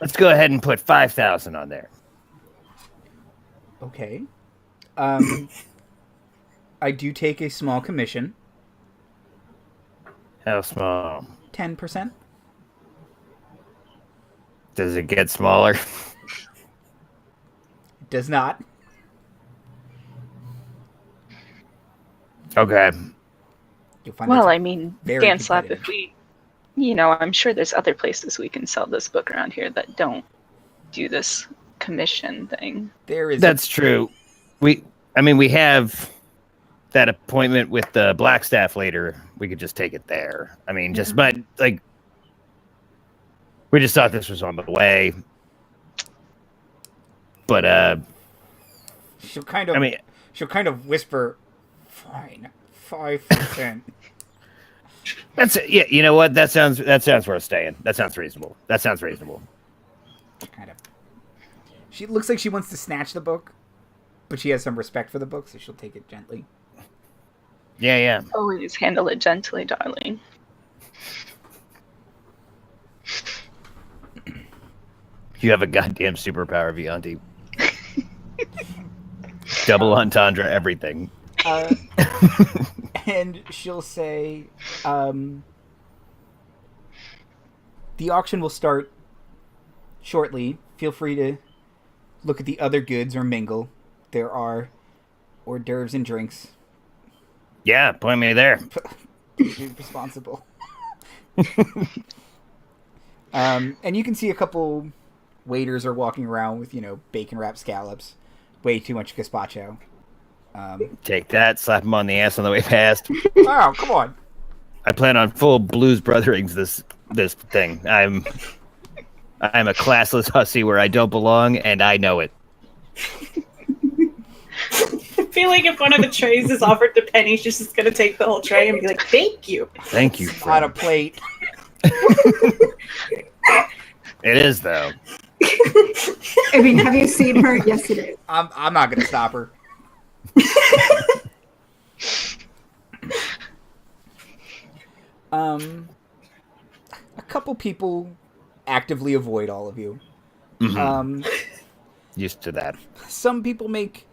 let's go ahead and put 5,000 on there. Okay. I do take a small commission. How small? 10%. Does it get smaller? It does not. Okay. You'll find Well, that's I mean, very Dancelap, competitive. if we, you know, I'm sure there's other places we can sell this book around here that don't do this commission thing. There is. That's true. We have that appointment with the Blackstaff later. We could just take it there. I mean, just but like, we just thought this was on the way. But She'll kind of. I mean, she'll kind of whisper, "Fine, 5%." that's it. Yeah, you know what? That sounds worth staying. That sounds reasonable. Kind of. She looks like she wants to snatch the book, but she has some respect for the book, so she'll take it gently. Yeah. Always handle it gently, darling. You have a goddamn superpower, Vianti. Double entendre, everything. And she'll say, the auction will start shortly. Feel free to look at the other goods or mingle. There are hors d'oeuvres and drinks. Yeah, point me there. Be responsible. And you can see a couple waiters are walking around with, bacon wrapped scallops. Way too much gazpacho. Take that, slap him on the ass on the way past. Oh, come on. I plan on full Blues Brotherings this thing. I'm a classless hussy where I don't belong, and I know it. I feel like if one of the trays is offered to Penny, she's just going to take the whole tray and be like, thank you. Thank you. On a plate. It is, though. I mean, have you seen her? Yes, it is. I'm not going to stop her. A couple people actively avoid all of you. Used to that. Some people make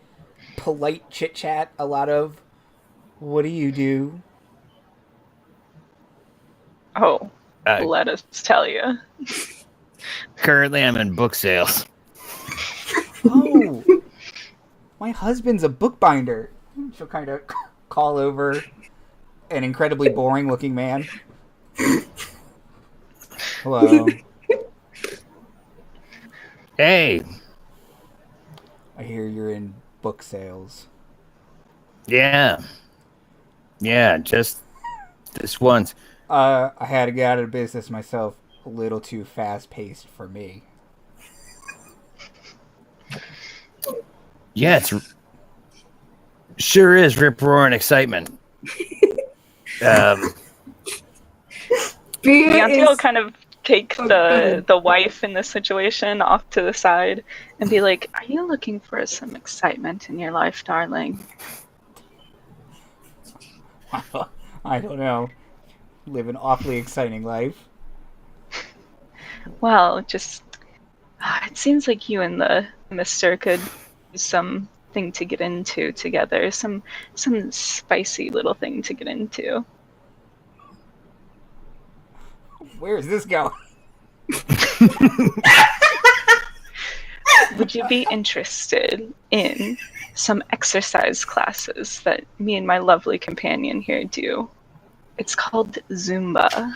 polite chit chat. A lot of, what do you do? Oh, let us tell you. Currently, I'm in book sales. Oh, my husband's a bookbinder. She'll kind of call over an incredibly boring looking man. Hello. Hey. I hear you're in book sales. Yeah, just this once. I had to get out of business myself. A little too fast-paced for me. Yeah, sure is rip-roaring excitement. Vianti will kind of take the wife in this situation off to the side and be like, are you looking for some excitement in your life, darling? I don't know. Live an awfully exciting life. Well, it seems like you and the Mister could do something to get into together. Some spicy little thing to get into. Where is this going? Would you be interested in some exercise classes that me and my lovely companion here do? It's called Zumba.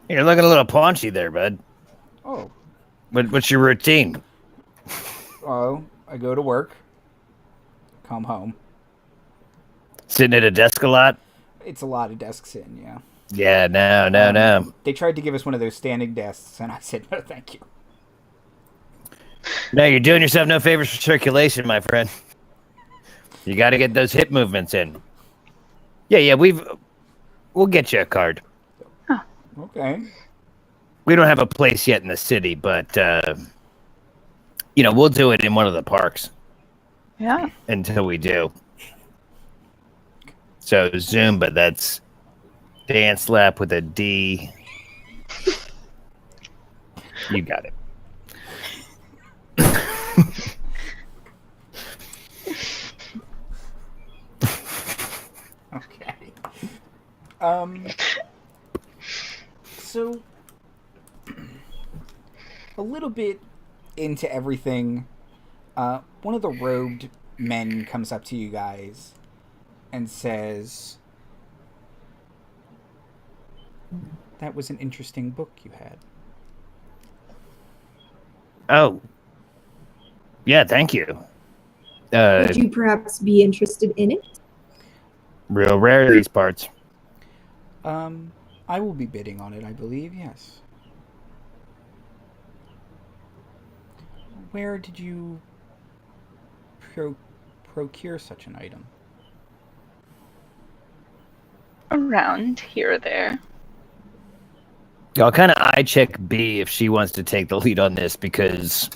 You're looking a little paunchy there, bud. Oh. What's your routine? Oh, I go to work. Come home. Sitting at a desk a lot? It's a lot of desks in, yeah. Yeah, no. They tried to give us one of those standing desks, and I said, no, thank you. No, you're doing yourself no favors for circulation, my friend. You got to get those hip movements in. Yeah, we'll get you a card. Okay. We don't have a place yet in the city, but, we'll do it in one of the parks. Yeah. Until we do. So, Zumba, that's Dancelap with a D. You got it. Okay. So, a little bit into everything, one of the robed men comes up to you guys and says, that was an interesting book you had. Oh. Yeah, thank you. Would you perhaps be interested in it? Real rare, these parts. I will be bidding on it, I believe, yes. Where did you procure such an item? Around here or there. I'll kind of eye check B if she wants to take the lead on this, because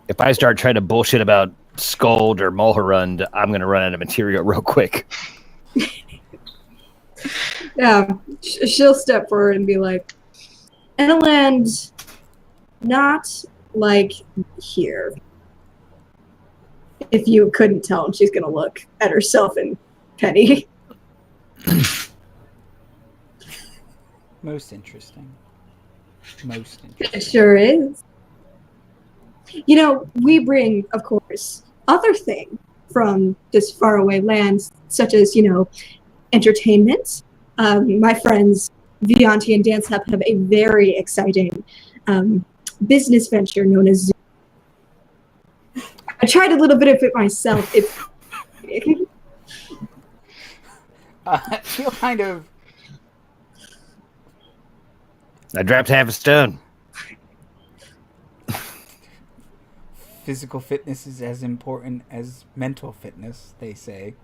if I start trying to bullshit about Scold or Mulherund, I'm going to run out of material real quick. Yeah, she'll step forward and be like, in a land not like here. If you couldn't tell, and she's going to look at herself and Penny. Most interesting. It sure is. We bring, of course, other things from this faraway land, such as, entertainment. My friends Vianti and Dancelap have a very exciting business venture known as Zoom. I tried a little bit of it myself. Feel kind of... I dropped half a stone. Physical fitness is as important as mental fitness, they say.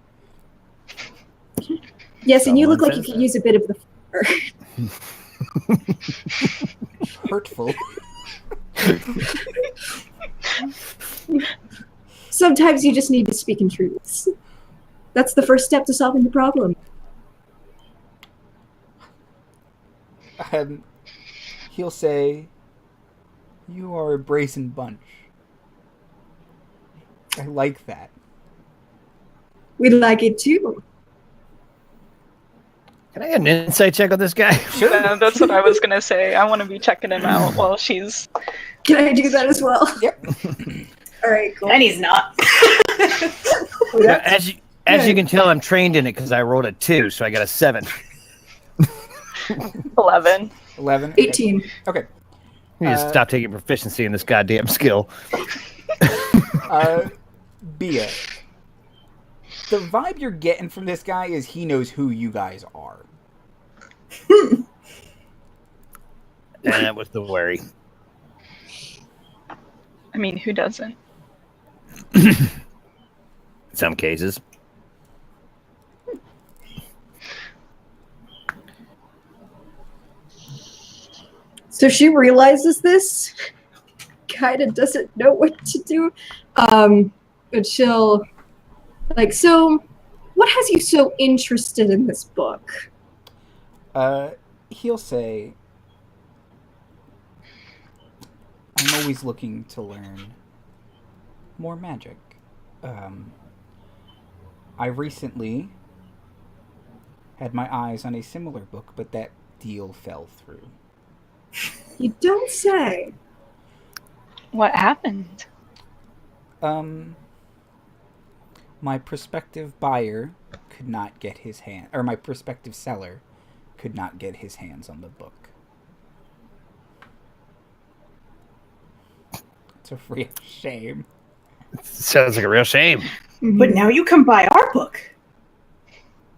Yes, and you look like you could use a bit of the fur. Hurtful. Sometimes you just need to speak in truths. That's the first step to solving the problem. He'll say, you are a brazen bunch. I like that. We like it too. Can I get an insight check on this guy? Sure. That's what I was going to say. I want to be checking him out while she's... Can I do that as well? Yep. All right, cool. And he's not. As you can tell, I'm trained in it because I rolled a 2, so I got a 7. 11. 11? 18. Okay. You need to stop taking proficiency in this goddamn skill. Bia. The vibe you're getting from this guy is he knows who you guys are. And that was the worry. I mean, who doesn't? In some cases. So she realizes this, kind of doesn't know what to do, but she'll, so what has you so interested in this book? He'll say, I'm always looking to learn more magic. I recently had my eyes on a similar book, but that deal fell through. You don't say. What happened? My prospective buyer could not get his hand, or my prospective seller could not get his hands on the book. It's a real shame. Sounds like a real shame. But now you can buy our book.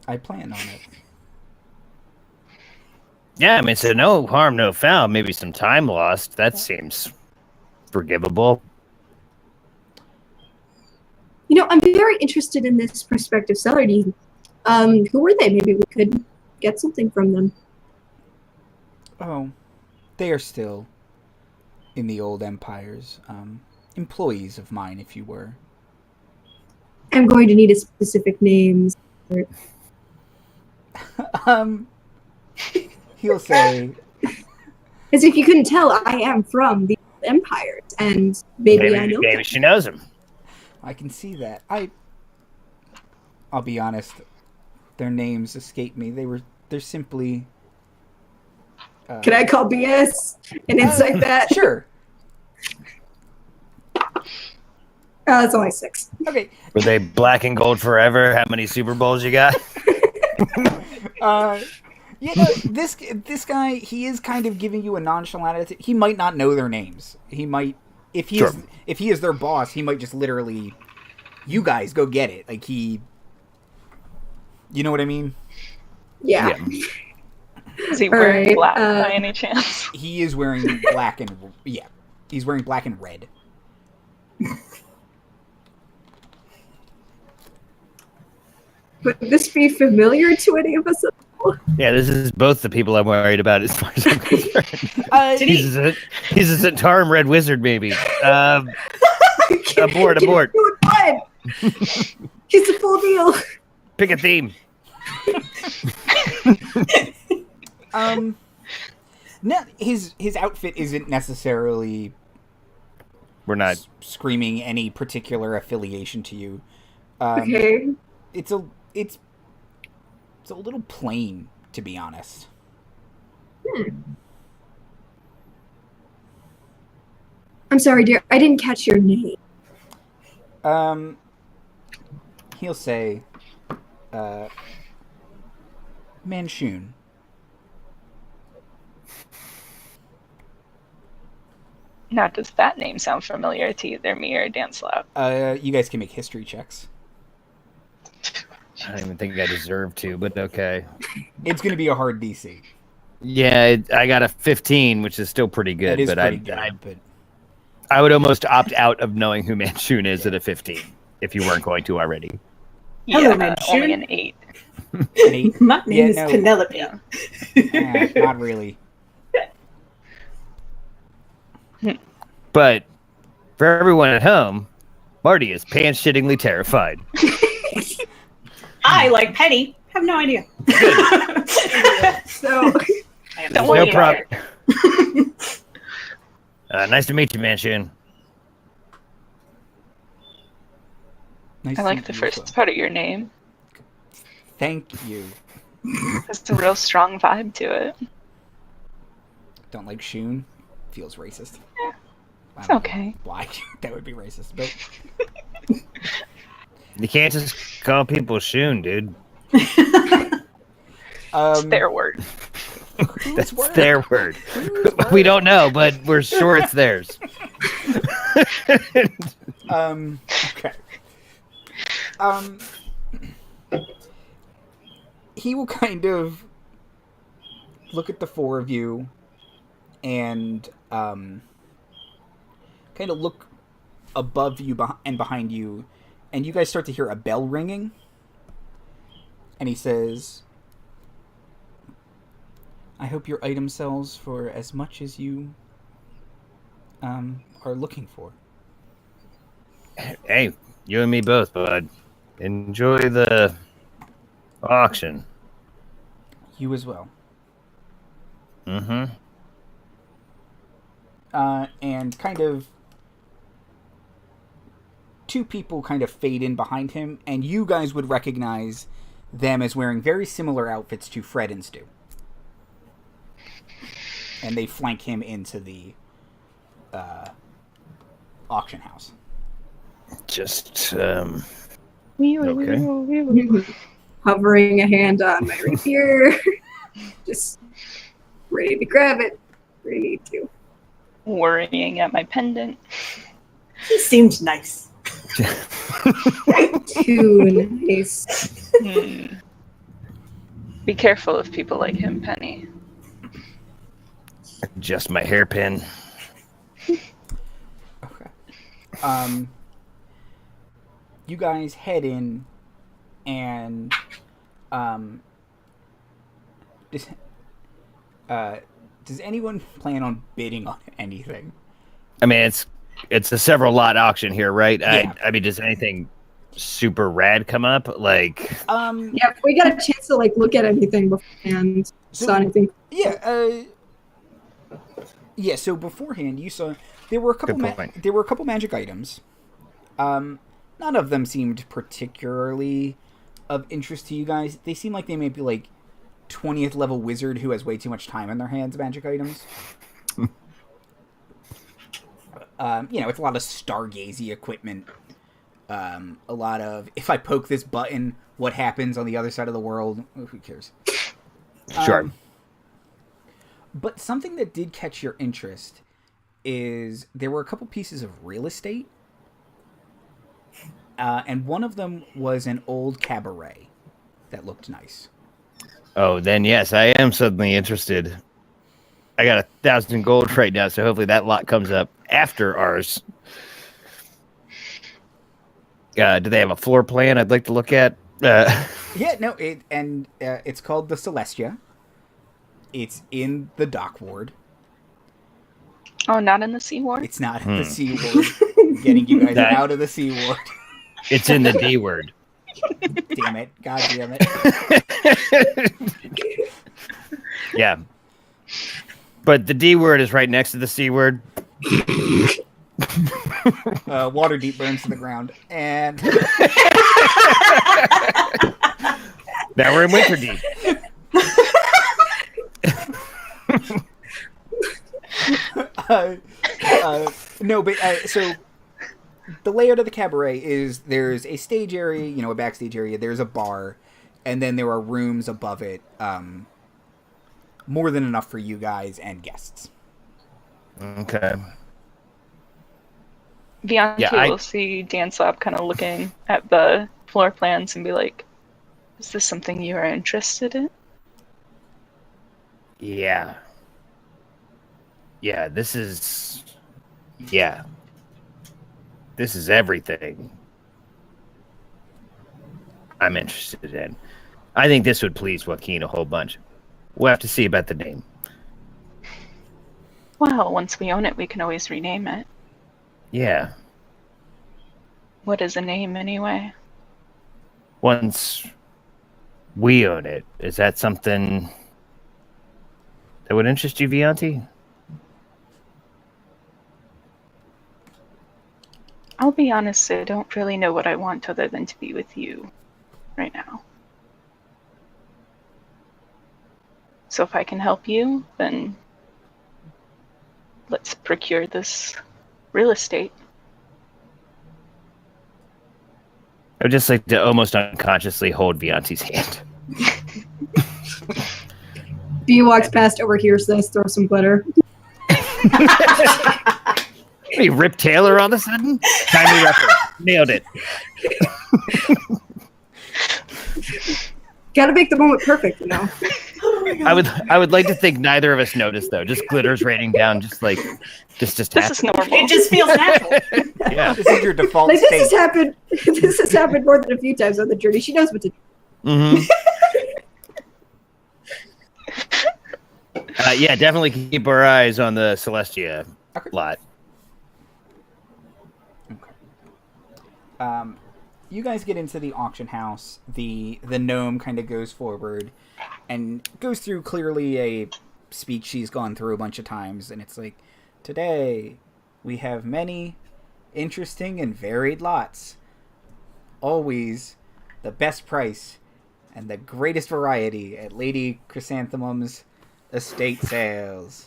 I plan on it. Yeah, I mean, so no harm, no foul. Maybe some time lost. That seems forgivable. I'm very interested in this prospective seller. Who were they? Maybe we could get something from them. Oh, they are still in the old empires. Employees of mine, if you were. I'm going to need a specific name. He'll say, As if you couldn't tell, I am from the empires, and maybe I know. Maybe she knows him. I can see that. I'll be honest, their names escape me. They're simply... Can I call BS and incite that? Sure. That's only 6. Okay. Were they black and gold forever? How many Super Bowls you got? This guy, he is kind of giving you a nonchalant attitude. He might not know their names. He might, if he is their boss, he might just literally, you guys go get it. Like you know what I mean? Yeah. Is he wearing black by any chance? He is wearing black and he's wearing black and red. Would this be familiar to any of us? Yeah, this is both the people I'm worried about as far as I'm concerned. He's a Zentarum Red Wizard, maybe. Abort. He's the full deal. Pick a theme. No, his outfit isn't necessarily. We're not screaming any particular affiliation to you. Okay. It's a little plain, to be honest. I'm sorry, dear. I didn't catch your name. He'll say, Manshoon. Now, does that name sound familiar to either me or Dancelap? You guys can make history checks. I don't even think I deserve to, but okay. It's going to be a hard DC. Yeah, I got a 15, which is still pretty good. That is but pretty good, but I would almost opt out of knowing who Manshoon is at a 15, if you weren't going to already. Yeah, Hello, only an 8. an 8. My name is Penelope. Yeah. Not really. But for everyone at home, Marty is pants-shittingly terrified. I, like Penny, have no idea. So, Don't worry No about problem. Nice to meet you, Manshoon. Nice I to like meet the you first as well. part of your name. Thank you. There's a real strong vibe to it. Don't like Shoon? Feels racist. Yeah, I it's don't know okay. Why? That would be racist, but... You can't just call people Shoon, dude. It's their word. That's their word. We don't know, but we're sure it's theirs. Okay. He will kind of look at the four of you and kind of look above you and behind you, and you guys start to hear a bell ringing. And he says, I hope your item sells for as much as you are looking for. Hey, you and me both, bud. Enjoy the auction. You as well. Mm-hmm. And kind of two people kind of fade in behind him, and you guys would recognize them as wearing very similar outfits to Fred and Stu. And they flank him into the auction house. Just, Okay. hovering a hand on my rapier, just ready to grab it. Ready to. Worrying at my pendant. He seemed nice. Too nice. Be careful of people like him, Penny. Just my hairpin. Okay. You guys head in, and does anyone plan on bidding on anything? I mean, it's a several lot auction here, right? Yeah. I mean, does anything super rad come up? Like, Yeah, if we got a chance to like look at anything beforehand, saw anything. Yeah. Yeah. So beforehand, you saw there were a couple. Good point. There were a couple magic items. None of them seemed particularly of interest to you guys. They seem like they may be like 20th level wizard who has way too much time on their hands. Magic items. It's a lot of stargazy equipment. A lot of, if I poke this button, what happens on the other side of the world? Who cares? sure. But something that did catch your interest is there were a couple pieces of real estate. And one of them was an old cabaret that looked nice. Oh, then yes, I am suddenly interested. I got 1,000 gold right now, so hopefully that lot comes up after ours. Do they have a floor plan I'd like to look at? Yeah, no, it's called the Celestia. It's in the dock ward. Oh, not in the Sea Ward? It's not in the C ward. Getting you guys out of the C ward. It's in the D word. Damn it. God damn it. Yeah. But the D word is right next to the C word. Water deep burns to the ground. And Now we're in winter deep. So the layout of the cabaret is there's a stage area, a backstage area, there's a bar, and then there are rooms above it, more than enough for you guys and guests. Okay. Vianti will see Dancelap kind of looking at the floor plans and be like, is this something you are interested in? Yeah. Yeah, this is everything I'm interested in. I think this would please Joaquin a whole bunch. We'll have to see about the name. Well, once we own it, we can always rename it. Yeah. What is a name, anyway? Once we own it, is that something that would interest you, Vianti? I'll be honest, I don't really know what I want other than to be with you right now. So if I can help you, then let's procure this real estate. I would just like to almost unconsciously hold Vianti's hand. B walks past, overhears this, throws some glitter. Hey, Rip Taylor all of a sudden? Timely reference. Nailed it. Gotta make the moment perfect, I would like to think neither of us noticed though. Just glitters raining down, just This is happens. normal. It just feels natural. Yeah. This is your default Like state. this has happened more than a few times on the journey. She knows what to do. Mm-hmm. Yeah, definitely keep our eyes on the Celestia lot. You guys get into the auction house. The gnome kind of goes forward and goes through clearly a speech she's gone through a bunch of times, and it's like, today we have many interesting and varied lots. Always the best price and the greatest variety at Lady Chrysanthemum's estate sales.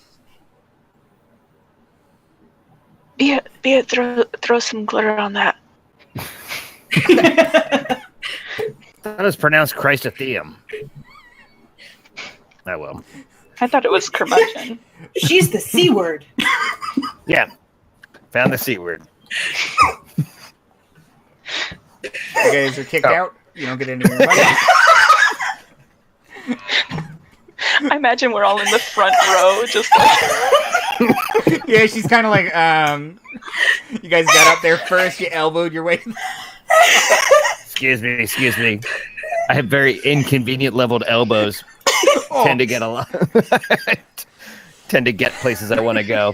Be it, throw some glitter on that. That is pronounced Christotheum. I will. I thought it was curmudgeon. She's the C word. Yeah. Found the C word. You guys are kicked out. You don't get any more money. I imagine we're all in the front row, just like... Yeah, she's kind of like, you guys got up there first, you elbowed your way. Excuse me. I have very inconvenient leveled elbows. Oh. Tend to get a lot. Tend to get places I want to go.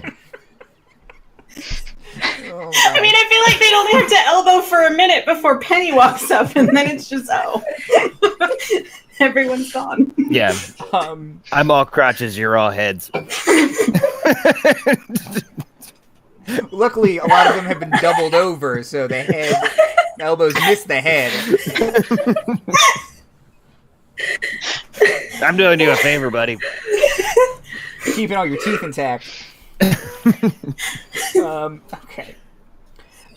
Oh, I mean, I feel like they'd only have to elbow for a minute before Penny walks up, and then it's just, everyone's gone. Yeah. I'm all crotches, you're all heads. Luckily, a lot of them have been doubled over, so the elbows miss the head. I'm doing you a favor, buddy. Keeping all your teeth intact. Okay.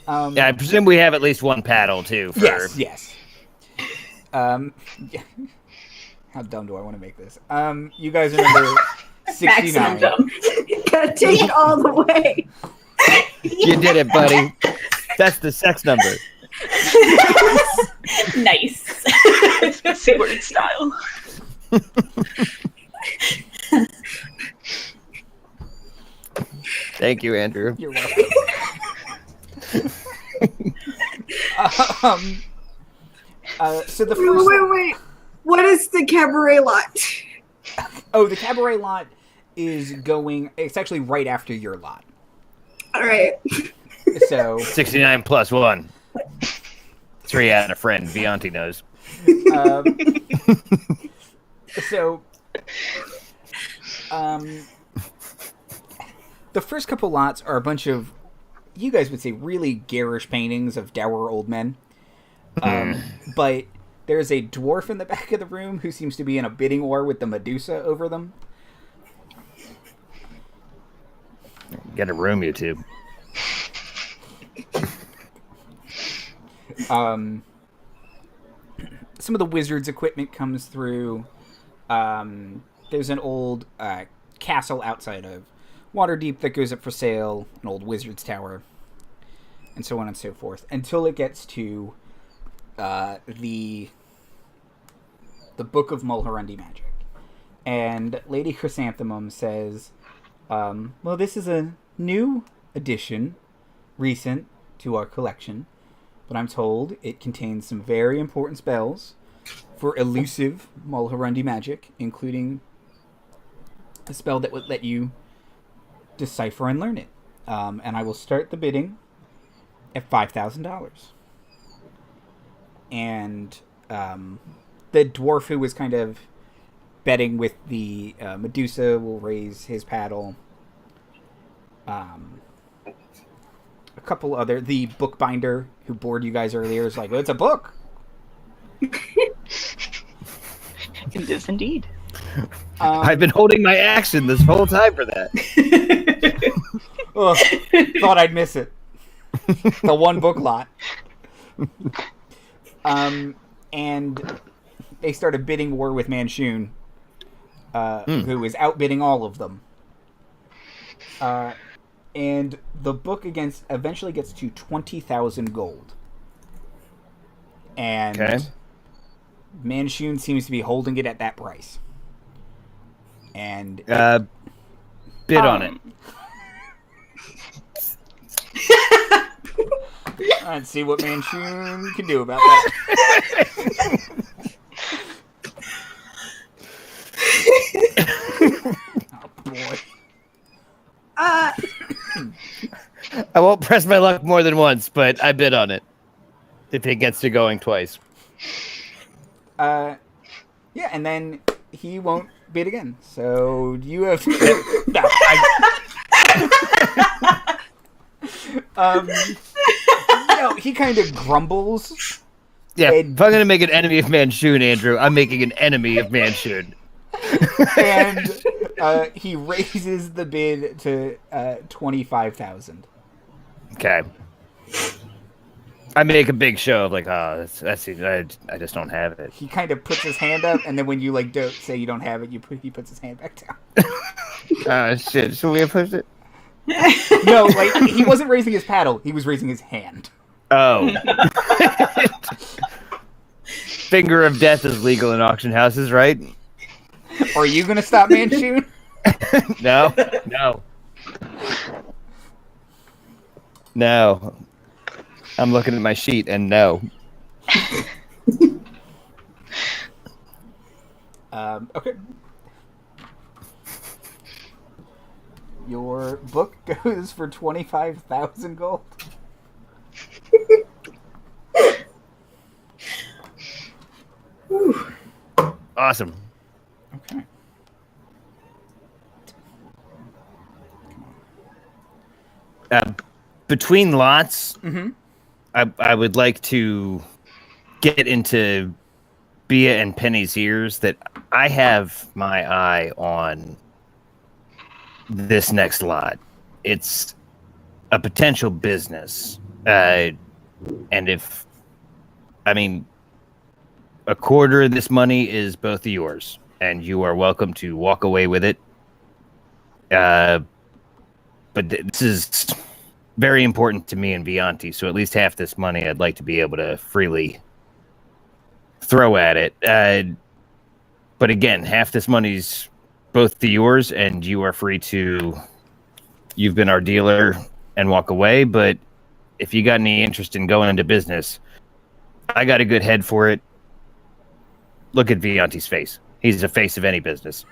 Yeah, I presume we have at least one paddle, too. Yes. Yeah. How dumb do I want to make this? You guys are number 69. Maximum dumb. Gotta take it all the way. You did it, buddy. That's the sex number. Nice. C-word style. Thank you, Andrew. You're welcome. So the first... Wait. What is the cabaret lot? Oh, the cabaret lot is going... It's actually right after your lot. All right. So... 69 plus 1. 3 and a friend. Vianti knows. The first couple lots are a bunch of, you guys would say, really garish paintings of dour old men. But there's a dwarf in the back of the room who seems to be in a bidding war with the Medusa over them. Get a room, you two. Some of the wizard's equipment comes through. There's an old castle outside of Waterdeep that goes up for sale, an old wizard's tower, and so on and so forth, until it gets to the Book of Mulhorundi Magic. And Lady Chrysanthemum says, well, this is a new addition, recent to our collection, but I'm told it contains some very important spells for elusive Mulhorundi magic, including a spell that would let you decipher and learn it. And I will start the bidding at $5,000. And the dwarf who was kind of betting with the Medusa will raise his paddle. A couple other... The bookbinder who bored you guys earlier is like, oh, it's a book! It is indeed. I've been holding my action this whole time for that. Ugh, thought I'd miss it. The one book lot. And they start a bidding war with Manshoon, who is outbidding all of them. And the book eventually gets to 20,000 gold. And Manshoon seems to be holding it at that price. And bid on it. Let's see what Manshoon can do about that. Oh boy. I won't press my luck more than once, but I bid on it. If it gets to going twice. Yeah, and then he won't bid again. So you have he kind of grumbles. Yeah, if I'm gonna make an enemy of Manshoon, Andrew, I'm making an enemy of Manshoon. And he raises the bid to 25,000. Okay. I make a big show of like, oh, that's I just don't have it. He kind of puts his hand up, and then when you like don't say you don't have it, he puts his hand back down. Oh shit! Should we have pushed it? No, like he wasn't raising his paddle; he was raising his hand. Oh. Finger of death is legal in auction houses, right? Are you gonna stop Manshoon? No. I'm looking at my sheet and no. Okay. Your book goes for 25,000 gold. Awesome. Okay. Between lots, Mm-hmm. I would like to get into Bia and Penny's ears that I have my eye on this next lot. It's a potential business. And if, I mean, a quarter of this money is both of yours, and you are welcome to walk away with it. But this is very important to me and Vianti, so at least half this money I'd like to be able to freely throw at it. But again, half this money's both to yours, and you are free to... You've been our dealer and walk away, but if you got any interest in going into business, I got a good head for it. Look at Vianti's face. He's the face of any business.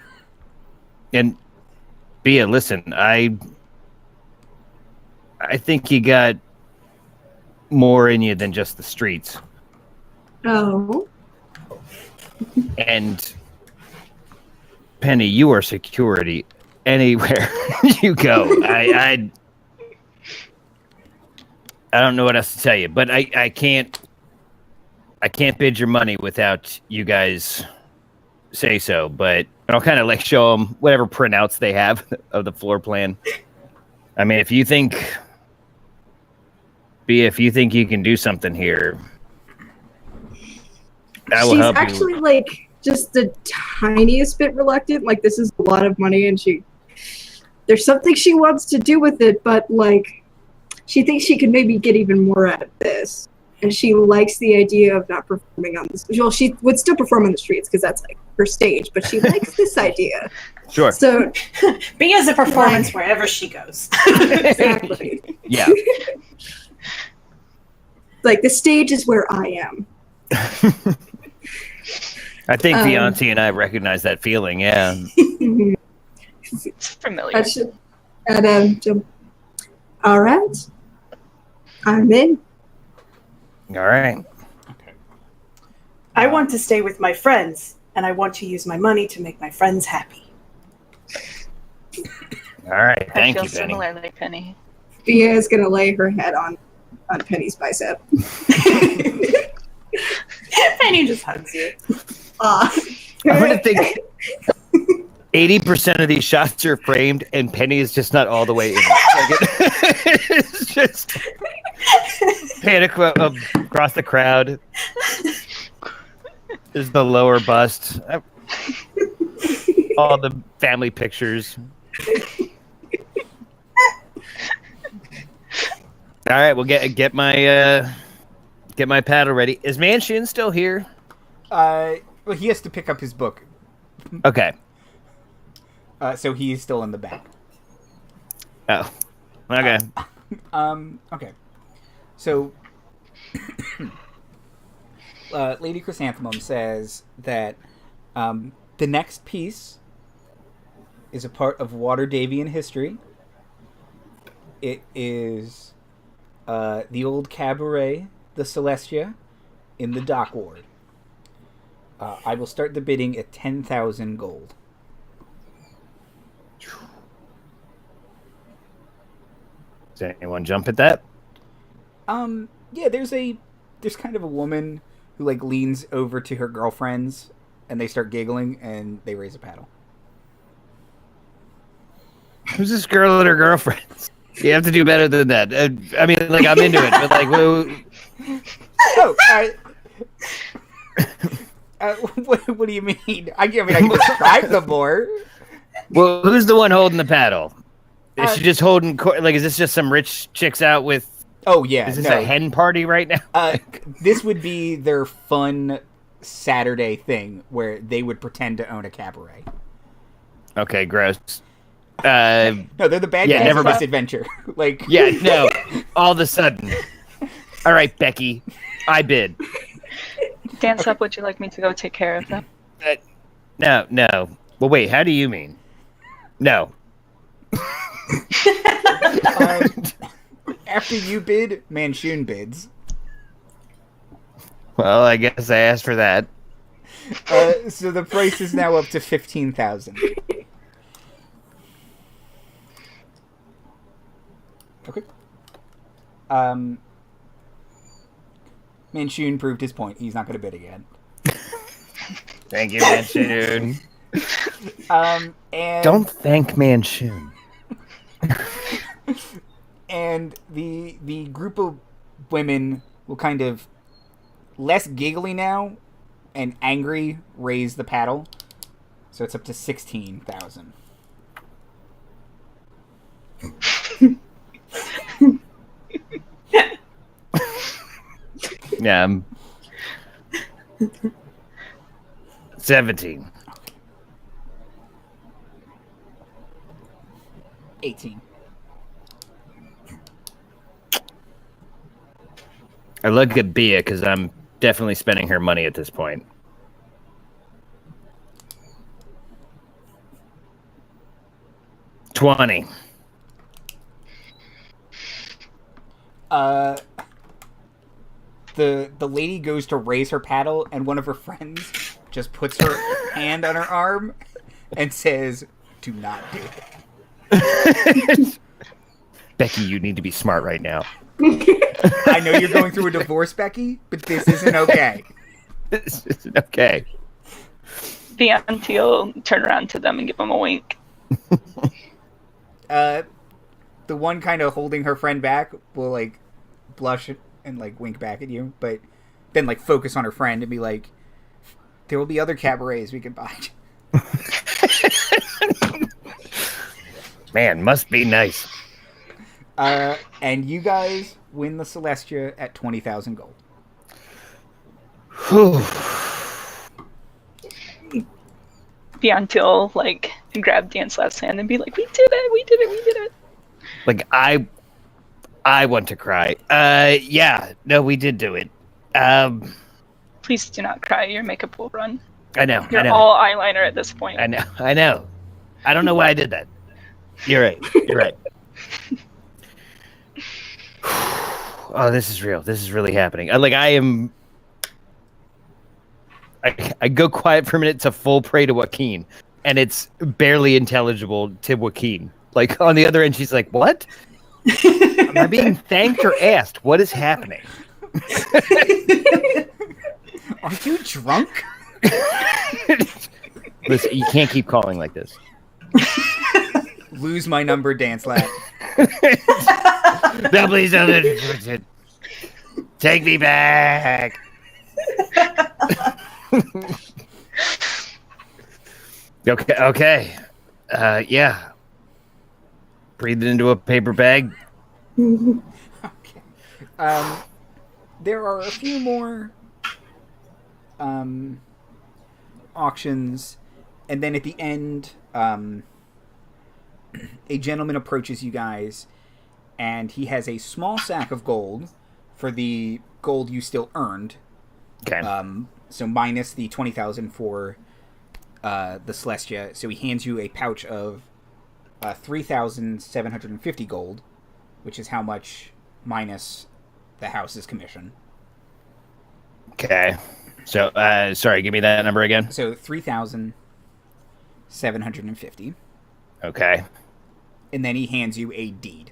And Bia, listen, I think you got more in you than just the streets. Oh. And Penny, you are security anywhere you go. I don't know what else to tell you, but I can't bid your money without you guys say so. But I'll kind of like show them whatever printouts they have of the floor plan. I mean, if you think you can do something here, I will help you. She's actually like just the tiniest bit reluctant. Like, this is a lot of money, and there's something she wants to do with it, but like, she thinks she could maybe get even more out of this. And she likes the idea of not performing on this. Well, she would still perform on the streets because that's like her stage, but she likes this idea. Sure. So, Bia's a performance wherever she goes. Exactly. Yeah. Like, the stage is where I am. I think Vianti and I recognize that feeling. Yeah. It's familiar. All right. I'm in. All right. Okay. I want to stay with my friends, and I want to use my money to make my friends happy. All right. Thank I you, feel Penny. similarly, Penny. Bia is going to lay her head on Penny's bicep. Penny just hugs you. I'm going to think 80% of these shots are framed, and Penny is just not all the way in. It's just panic across the crowd. There's the lower bust. All the family pictures. All right, we'll get my paddle ready. Is Manshoon still here? Well, he has to pick up his book. Okay. So he's still in the back. Oh. Okay. Okay. So, Lady Chrysanthemum says that the next piece is a part of Waterdavian history. It is the old cabaret, the Celestia, in the Dock Ward. I will start the bidding at 10,000 gold. Does anyone jump at that? Yeah, there's kind of a woman who like leans over to her girlfriends, and they start giggling, and they raise a paddle. Who's this girl and her girlfriends? You have to do better than that. I mean, like, I'm into it, but like, what do you mean? I can describe them more. Well, who's the one holding the paddle? Is she just holding? Is this just some rich chicks out with? Oh yeah, is this a hen party right now? This would be their fun Saturday thing where they would pretend to own a cabaret. Okay, gross. No, they're the bad guys never of this mind. adventure. Like, Yeah, no. All of a sudden. All right, Becky. I bid. Dancelap, would you like me to go take care of them? No. Well, wait. How do you mean? No. after you bid, Manshoon bids. Well, I guess I asked for that. So the price is now up to 15,000. Okay. Manshoon proved his point. He's not going to bid again. Thank you, Manshoon. And Don't thank Manshoon. and the group of women will kind of less giggly now and angry raise the paddle. So it's up to 16,000. Yeah. 17. 18. I look at Bia because I'm definitely spending her money at this point. $20. The lady goes to raise her paddle, and one of her friends just puts her hand on her arm and says, "Do not do it." Becky, you need to be smart right now. I know you're going through a divorce, Becky, but this isn't okay. This isn't okay. Vianti will turn around to them and give them a wink. The one kind of holding her friend back will, like, blush and, like, wink back at you, but then, like, focus on her friend and be like, "There will be other cabarets we can buy." Man, must be nice. And you guys win the Celestia at 20,000 gold. Whew. Vianti will, like, grab Dancelap's hand and be like, "We did it! We did it! We did it!" Like, I want to cry. Yeah. No, we did do it. Please do not cry. Your makeup will run. I know. You're I know. all eyeliner at this point. I know. I know. I don't know why I did that. You're right. You're right. Oh, this is real. This is really happening. I go quiet for a minute to full prey to Joaquin, and it's barely intelligible to Joaquin. Like, on the other end, she's like, "What? Am I being thanked or asked? What is happening?" Are you drunk? Listen, you can't keep calling like this. Lose my number, Dancelap. No, please don't. Take me back. Okay. Yeah. Breathe it into a paper bag. Okay. There are a few more auctions, and then at the end, a gentleman approaches you guys, and he has a small sack of gold for the gold you still earned. Okay. So minus the 20,000 for the Celestia. So he hands you a pouch of 3,750 gold, which is how much minus the house's commission. Okay. So, sorry, give me that number again. So 3,750. Okay. And then he hands you a deed.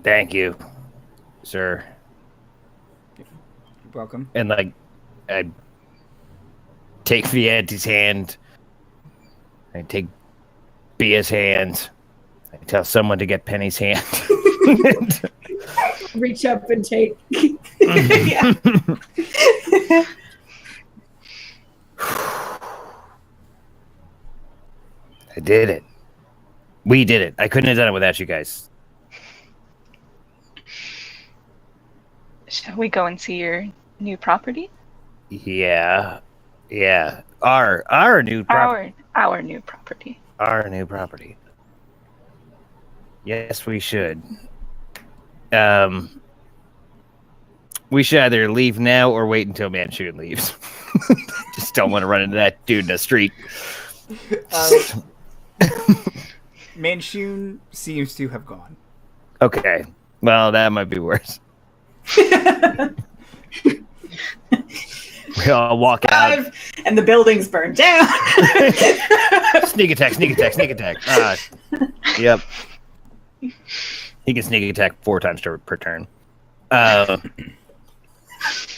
Thank you, sir. You're welcome. And, like, I take Vianti's hand. I take Bia's hand. I tell someone to get Penny's hand. Reach up and take. Yeah. I did it. We did it. I couldn't have done it without you guys. Shall we go and see your new property? Yeah. Our new property. Our new property. Our new property. Yes, we should. We should either leave now or wait until Manshoon leaves. Just don't want to run into that dude in the street. Manshoon seems to have gone. Okay. Well, that might be worse. We all walk out. And the building's burned down. Sneak attack. Yep. He can sneak attack 4 times per turn.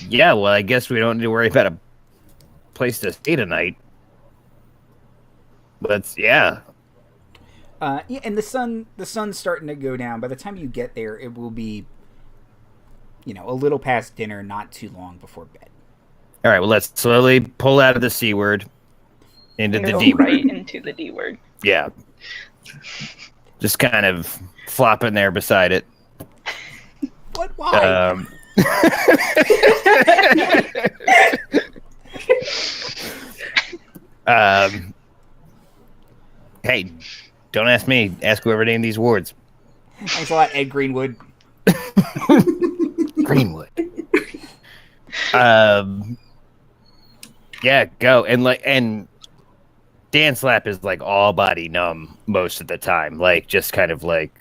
Yeah, well, I guess we don't need to worry about a place to stay tonight. But yeah, and the sun's starting to go down. By the time you get there, it will be, a little past dinner, not too long before bed. All right. Well, let's slowly pull out of the C word into the Go D word. right into the D word. Yeah. Just kind of flop in there beside it. What? Why? Hey, don't ask me. Ask whoever named these wards. Thanks a lot, Ed Greenwood. Greenwood. Yeah, go and Dancelap is like all body numb most of the time, like just kind of like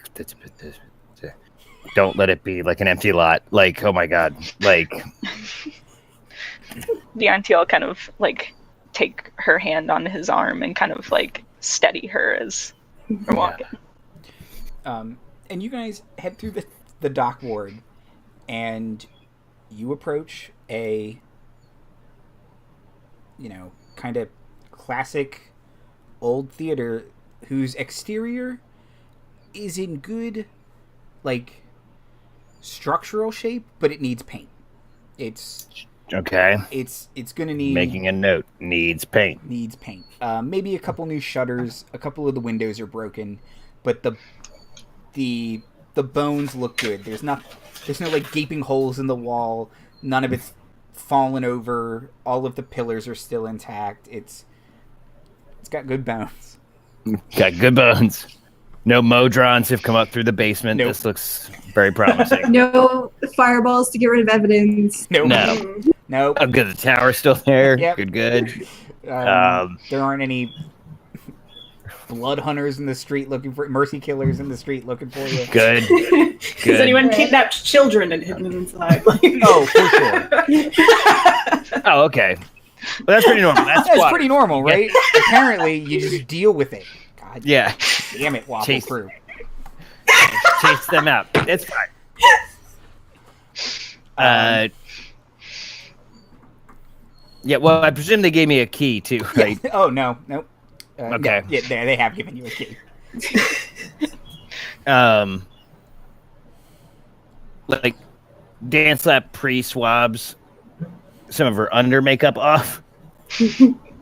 don't let it be like an empty lot. Like, oh my god, like Vianti will kind of like take her hand on his arm and kind of like steady her as we're walking. And you guys head through the dock ward, and you approach a kind of classic old theater whose exterior is in good like structural shape, but it needs paint. It's okay. It's gonna need making a note. Needs paint. Maybe a couple new shutters. A couple of the windows are broken, but the bones look good. There's no like gaping holes in the wall. None of it's fallen over. All of the pillars are still intact. It's got good bones. Got good bones. No Modrons have come up through the basement. Nope. This looks very promising. No fireballs to get rid of evidence. Nope. No. Oh, good. The tower's still there. Yep. Good. There aren't any blood hunters in the street looking for mercy killers in the street looking for you. Good. Has anyone kidnapped children and hidden them inside? Oh, for sure. Oh, okay. Well, that's pretty normal. That's pretty normal, right? Apparently, you just deal with it. God yeah. Damn it, Waffle Crew. Chase them out. It's fine. Yeah, well, I presume they gave me a key, too, right? Yeah. Oh, no. Nope. Okay. Yeah, they have given you a key. Like, Dancelap pre-swabs some of her under makeup off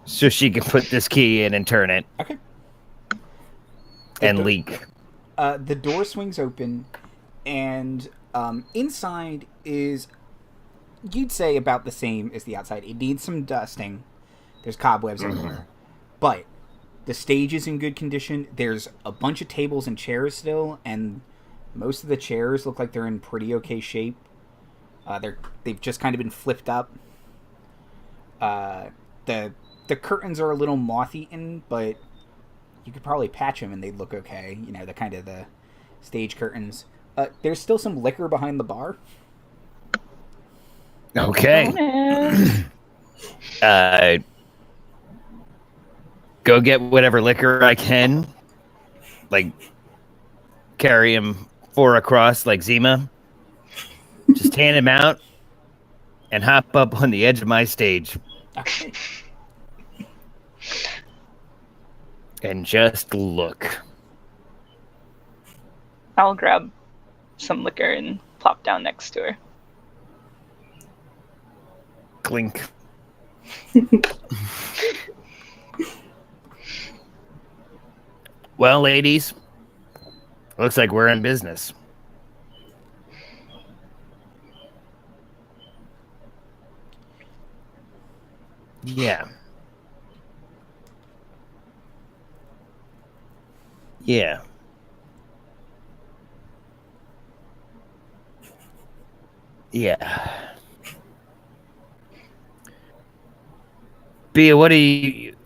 so she can put this key in and turn it. Okay. And leak. The door swings open, and inside is, you'd say, about the same as the outside. It needs some dusting. There's cobwebs everywhere. But the stage is in good condition. There's a bunch of tables and chairs still, and most of the chairs look like they're in pretty okay shape. They've just kind of been flipped up. The curtains are a little moth-eaten, but you could probably patch them and they'd look okay. The stage curtains. There's still some liquor behind the bar. Okay. Go get whatever liquor I can. Like, carry him 4 across like Zima. Just hand him out and hop up on the edge of my stage. Okay. And just look. I'll grab some liquor and plop down next to her. Clink. Well, ladies, looks like we're in business. Yeah. Yeah. Yeah. Bia, what do you...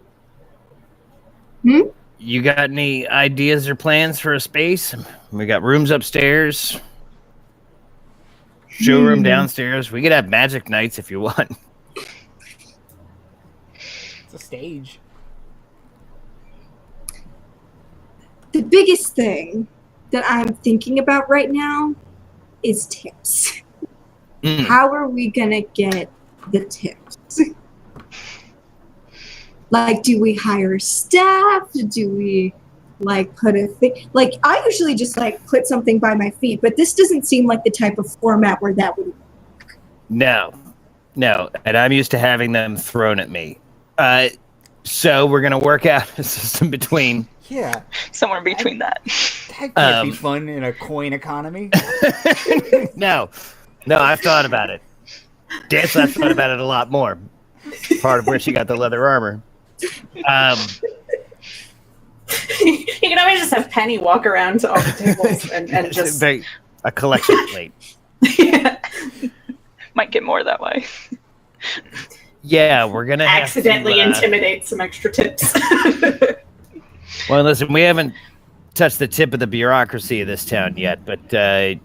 Hmm? You got any ideas or plans for a space? We got rooms upstairs. Showroom downstairs. We could have magic nights if you want. It's a stage. The biggest thing that I'm thinking about right now is tips. How are we gonna get the tips? Like, do we hire staff? Do we put a thing? Like, I usually just put something by my feet, but this doesn't seem like the type of format where that would work. No, and I'm used to having them thrown at me. So we're gonna work out a system between. Yeah, somewhere between that. That can't be fun in a coin economy. No, I've thought about it. Dancelap thought about it a lot more. Part of where she got the leather armor. You can always just have Penny walk around to all the tables and just a collection plate. Yeah. Might get more that way. Yeah, we're gonna accidentally intimidate some extra tips. Well, listen, we haven't touched the tip of the bureaucracy of this town yet, but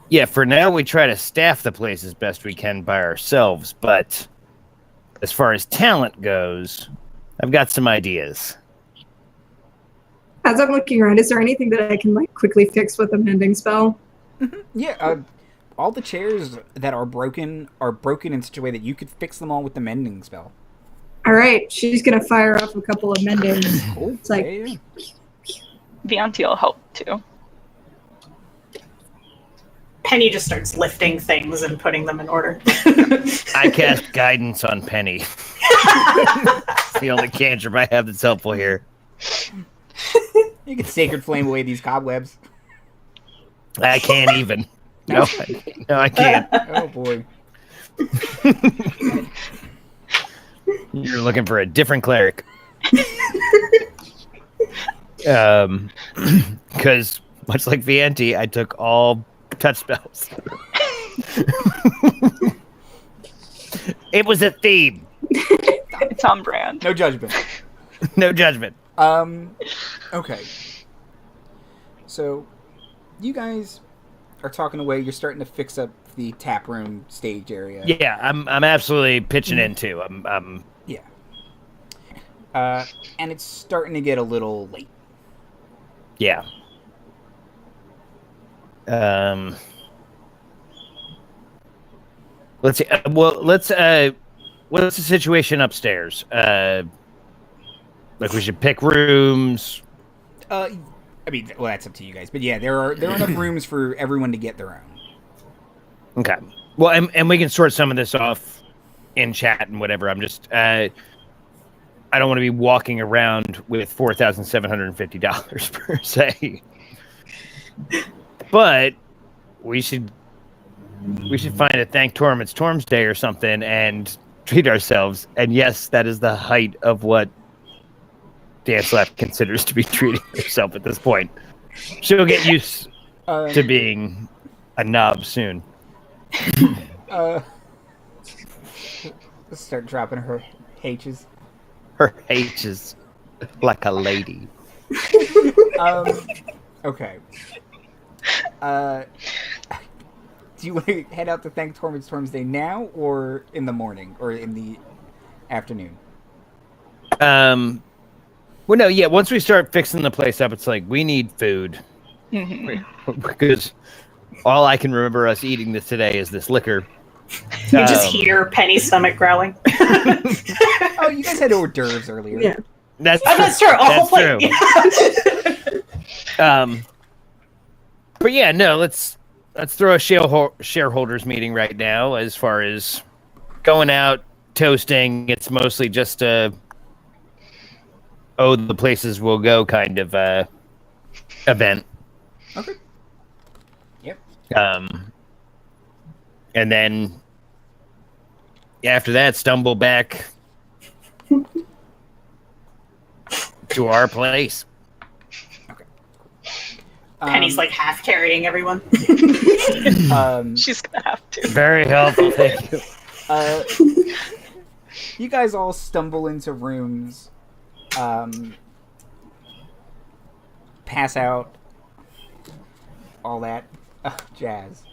yeah, for now we try to staff the place as best we can by ourselves, but as far as talent goes, I've got some ideas. As I'm looking around, is there anything that I can quickly fix with a mending spell? Yeah, all the chairs that are broken in such a way that you could fix them all with the mending spell. All right, she's gonna fire off a couple of mendings. Cool. It's like, yeah. Vianti will help too. Penny just starts lifting things and putting them in order. I cast guidance on Penny. It's the only cantrip I have that's helpful here. You can sacred flame away these cobwebs. I can't even. No, I can't. Oh boy. You're looking for a different cleric. Because much like Vianti, I took all touch spells. It was a theme. It's on brand. No judgment. No judgment. Okay. So, you guys are talking away. You're starting to fix up the tap room stage area. Yeah, I'm absolutely pitching in too. I'm Yeah. And it's starting to get a little late. Yeah. Let's see. What's the situation upstairs? We should pick rooms. I mean, well, that's up to you guys. But yeah, there are enough rooms for everyone to get their own. Okay. Well, and we can sort some of this off in chat and whatever. I'm just I don't want to be walking around with $4,750 per se. But we should find a Thank Torm It's Torm's Day or something and treat ourselves. And yes, that is the height of what Dancelap considers to be treating herself at this point. She'll get used to being a knob soon. Let's start dropping her H's. Her H's like a lady. Okay. Do you want to head out to Thank Torm It's Torm's Day now, or in the morning, or in the afternoon? Well, no, yeah. Once we start fixing the place up, it's like we need food because all I can remember us eating this today is this liquor. You just hear Penny's stomach growling. Oh, you guys had hors d'oeuvres earlier. yeah. That's True. A whole plate. True. But yeah, no. Let's throw a shareholders meeting right now. As far as going out toasting, it's mostly just the places we'll go kind of event. Okay. Yep. And then After that, stumble back to our place. Penny's like half carrying everyone. She's gonna have to. Very helpful, thank you. You guys all stumble into rooms, pass out, all that jazz.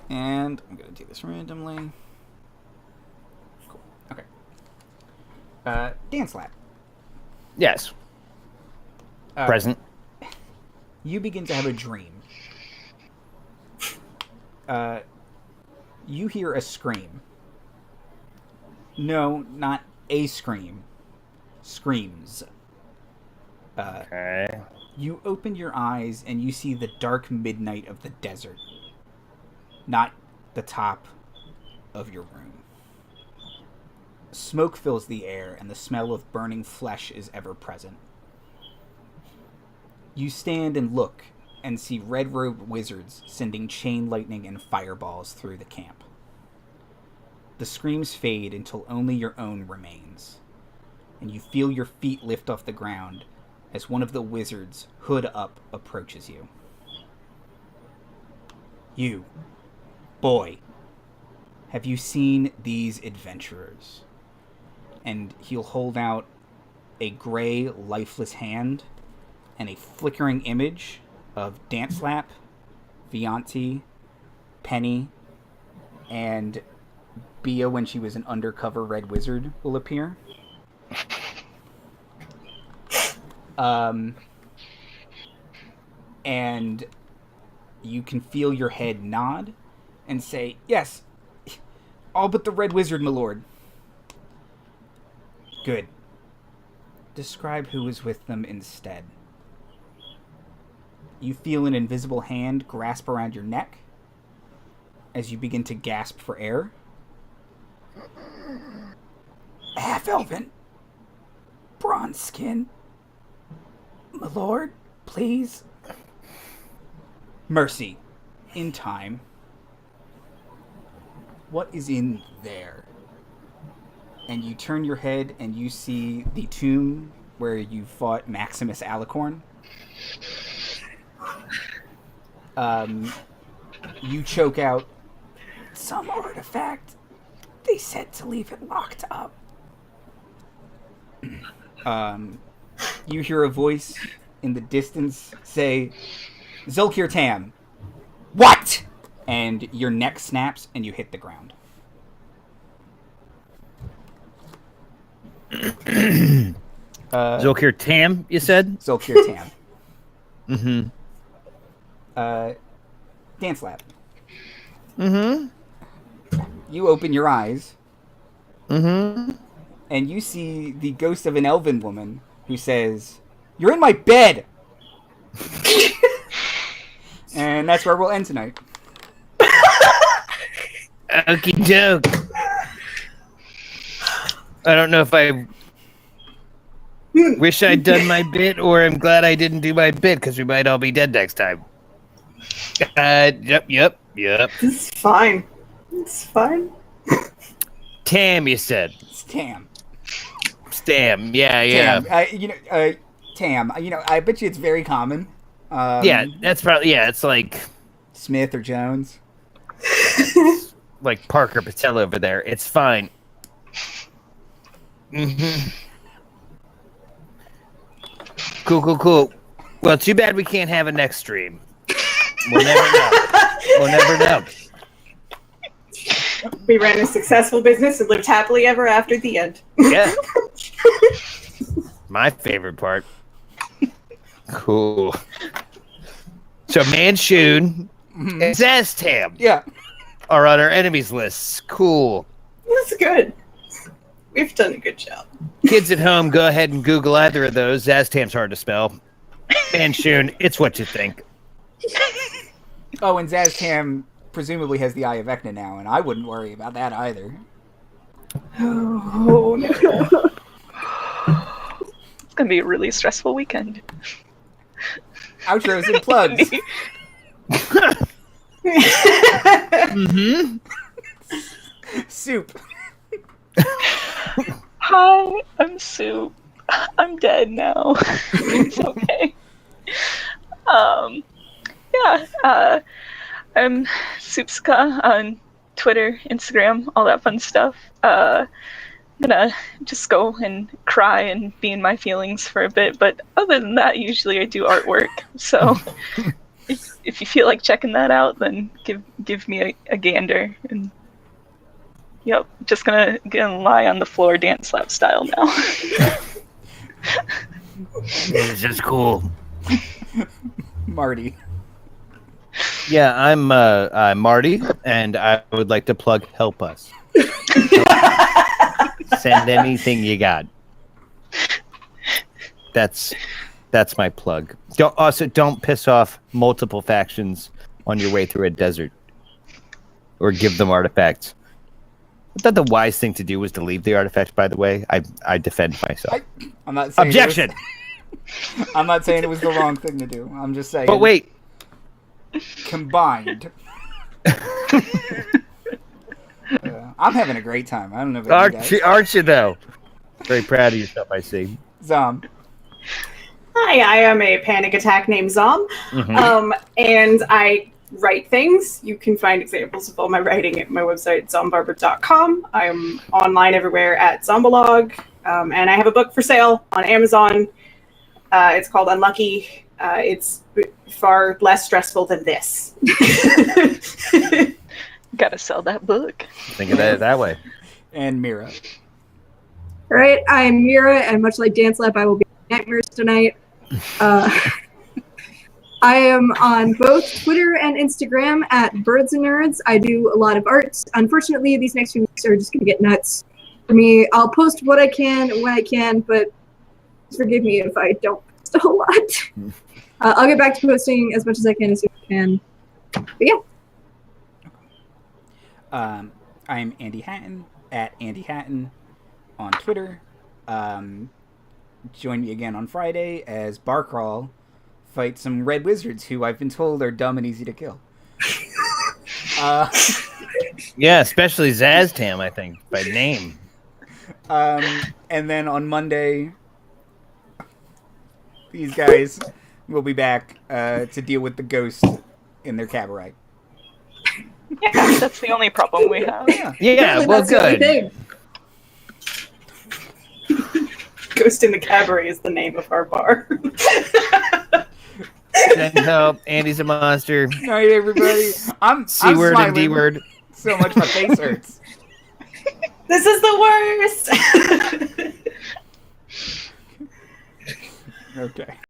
And I'm going to do this randomly. Cool. Okay. Dancelap. Yes. Present. You begin to have a dream. You hear a scream. No, not a scream. Screams. Okay. You open your eyes and you see the dark midnight of the desert. Not the top of your room. Smoke fills the air and the smell of burning flesh is ever present. You stand and look and see red-robed wizards sending chain lightning and fireballs through the camp. The screams fade until only your own remains, and you feel your feet lift off the ground as one of the wizards, hood up, approaches you. You, boy, have you seen these adventurers? And he'll hold out a gray, lifeless hand and a flickering image of Dancelap, Vianti, Penny, and Bia when she was an undercover red wizard will appear. And you can feel your head nod and say, yes, all but the red wizard, my lord. Good. Describe who was with them instead. You feel an invisible hand grasp around your neck as you begin to gasp for air. Half-elven, bronze skin. My lord, please. Mercy. In time. What is in there? And you turn your head and you see the tomb where you fought Maximus Alicorn. You choke out, some artifact. They said to leave it locked up. You hear a voice in the distance say, Zolkir Tam. What? And your neck snaps and you hit the ground. Zolkir Tam, you said? Zolkir Tam. Mm-hmm. Dancelap. Mm-hmm. You open your eyes. Mm-hmm. And you see the ghost of an elven woman who says, "You're in my bed!" And that's where we'll end tonight. Okie doke. I don't know if I wish I'd done my bit or I'm glad I didn't do my bit because we might all be dead next time. Yep. It's fine. It's fine. Tam, you said. It's Tam. Tam, yeah. Tam. Tam. I bet you it's very common. Yeah, that's probably, it's like Smith or Jones. Like Parker Patel over there. It's fine. Mm-hmm. Cool. Well, too bad we can't have a next stream. We'll never know. We ran a successful business and lived happily ever after the end. Yeah. My favorite part. Cool. So Manshoon and Zaztam are on our enemies lists. Cool. That's good. We've done a good job. Kids at home, go ahead and Google either of those. Zaztam's hard to spell. Manshoon, it's what you think. Oh, and Zaztam presumably has the Eye of Vecna now, and I wouldn't worry about that either. Oh, no. It's going to be a really stressful weekend. Outros and plugs. Mm-hmm. Soup. Hi, I'm Soup. I'm dead now. It's okay. I'm Soupska on Twitter, Instagram, all that fun stuff. I'm gonna just go and cry and be in my feelings for a bit, but other than that, usually I do artwork. So if you feel like checking that out, then give me a gander. And yep, just gonna lie on the floor, Dancelap style now. This is just cool. Marty. Yeah, I'm Marty, and I would like to plug Help Us. Send anything you got. That's my plug. Don't piss off multiple factions on your way through a desert, or give them artifacts. I thought the wise thing to do was to leave the artifact. By the way, I defend myself. I'm not saying Objection. I'm not saying it was the wrong thing to do. I'm just saying. But wait. Combined. I'm having a great time. I don't know about you guys. Aren't you though? Very proud of yourself, I see. Zom. Hi, I am a panic attack named Zom, and I write things. You can find examples of all my writing at my website, zombarber.com. I'm online everywhere at Zombalog, and I have a book for sale on Amazon. It's called Unlucky. It's far less stressful than this. Gotta sell that book. Think of it that way. And Mira. All right, I'm Mira, and much like Dancelap, I will be nightmares tonight. I am on both Twitter and Instagram at Birds and Nerds. I do a lot of art. Unfortunately, these next few weeks are just going to get nuts for me. I'll post what I can when I can, but forgive me if I don't post a whole lot. I'll get back to posting as much as I can as soon as I can. But yeah. I'm Andy Hatton at Andy Hatton on Twitter. Join me again on Friday as Barcrawl fights some red wizards who I've been told are dumb and easy to kill. Yeah, especially Zaztam, I think, by name. And then on Monday, these guys will be back to deal with the ghosts in their cabaret. Yeah, that's the only problem we have. Yeah, well, good. Ghost in the Cabaret is the name of our bar. Send help. Andy's a monster. All right, everybody. I'm C-word smiling and D-word. so much my face hurts. This is the worst. Okay.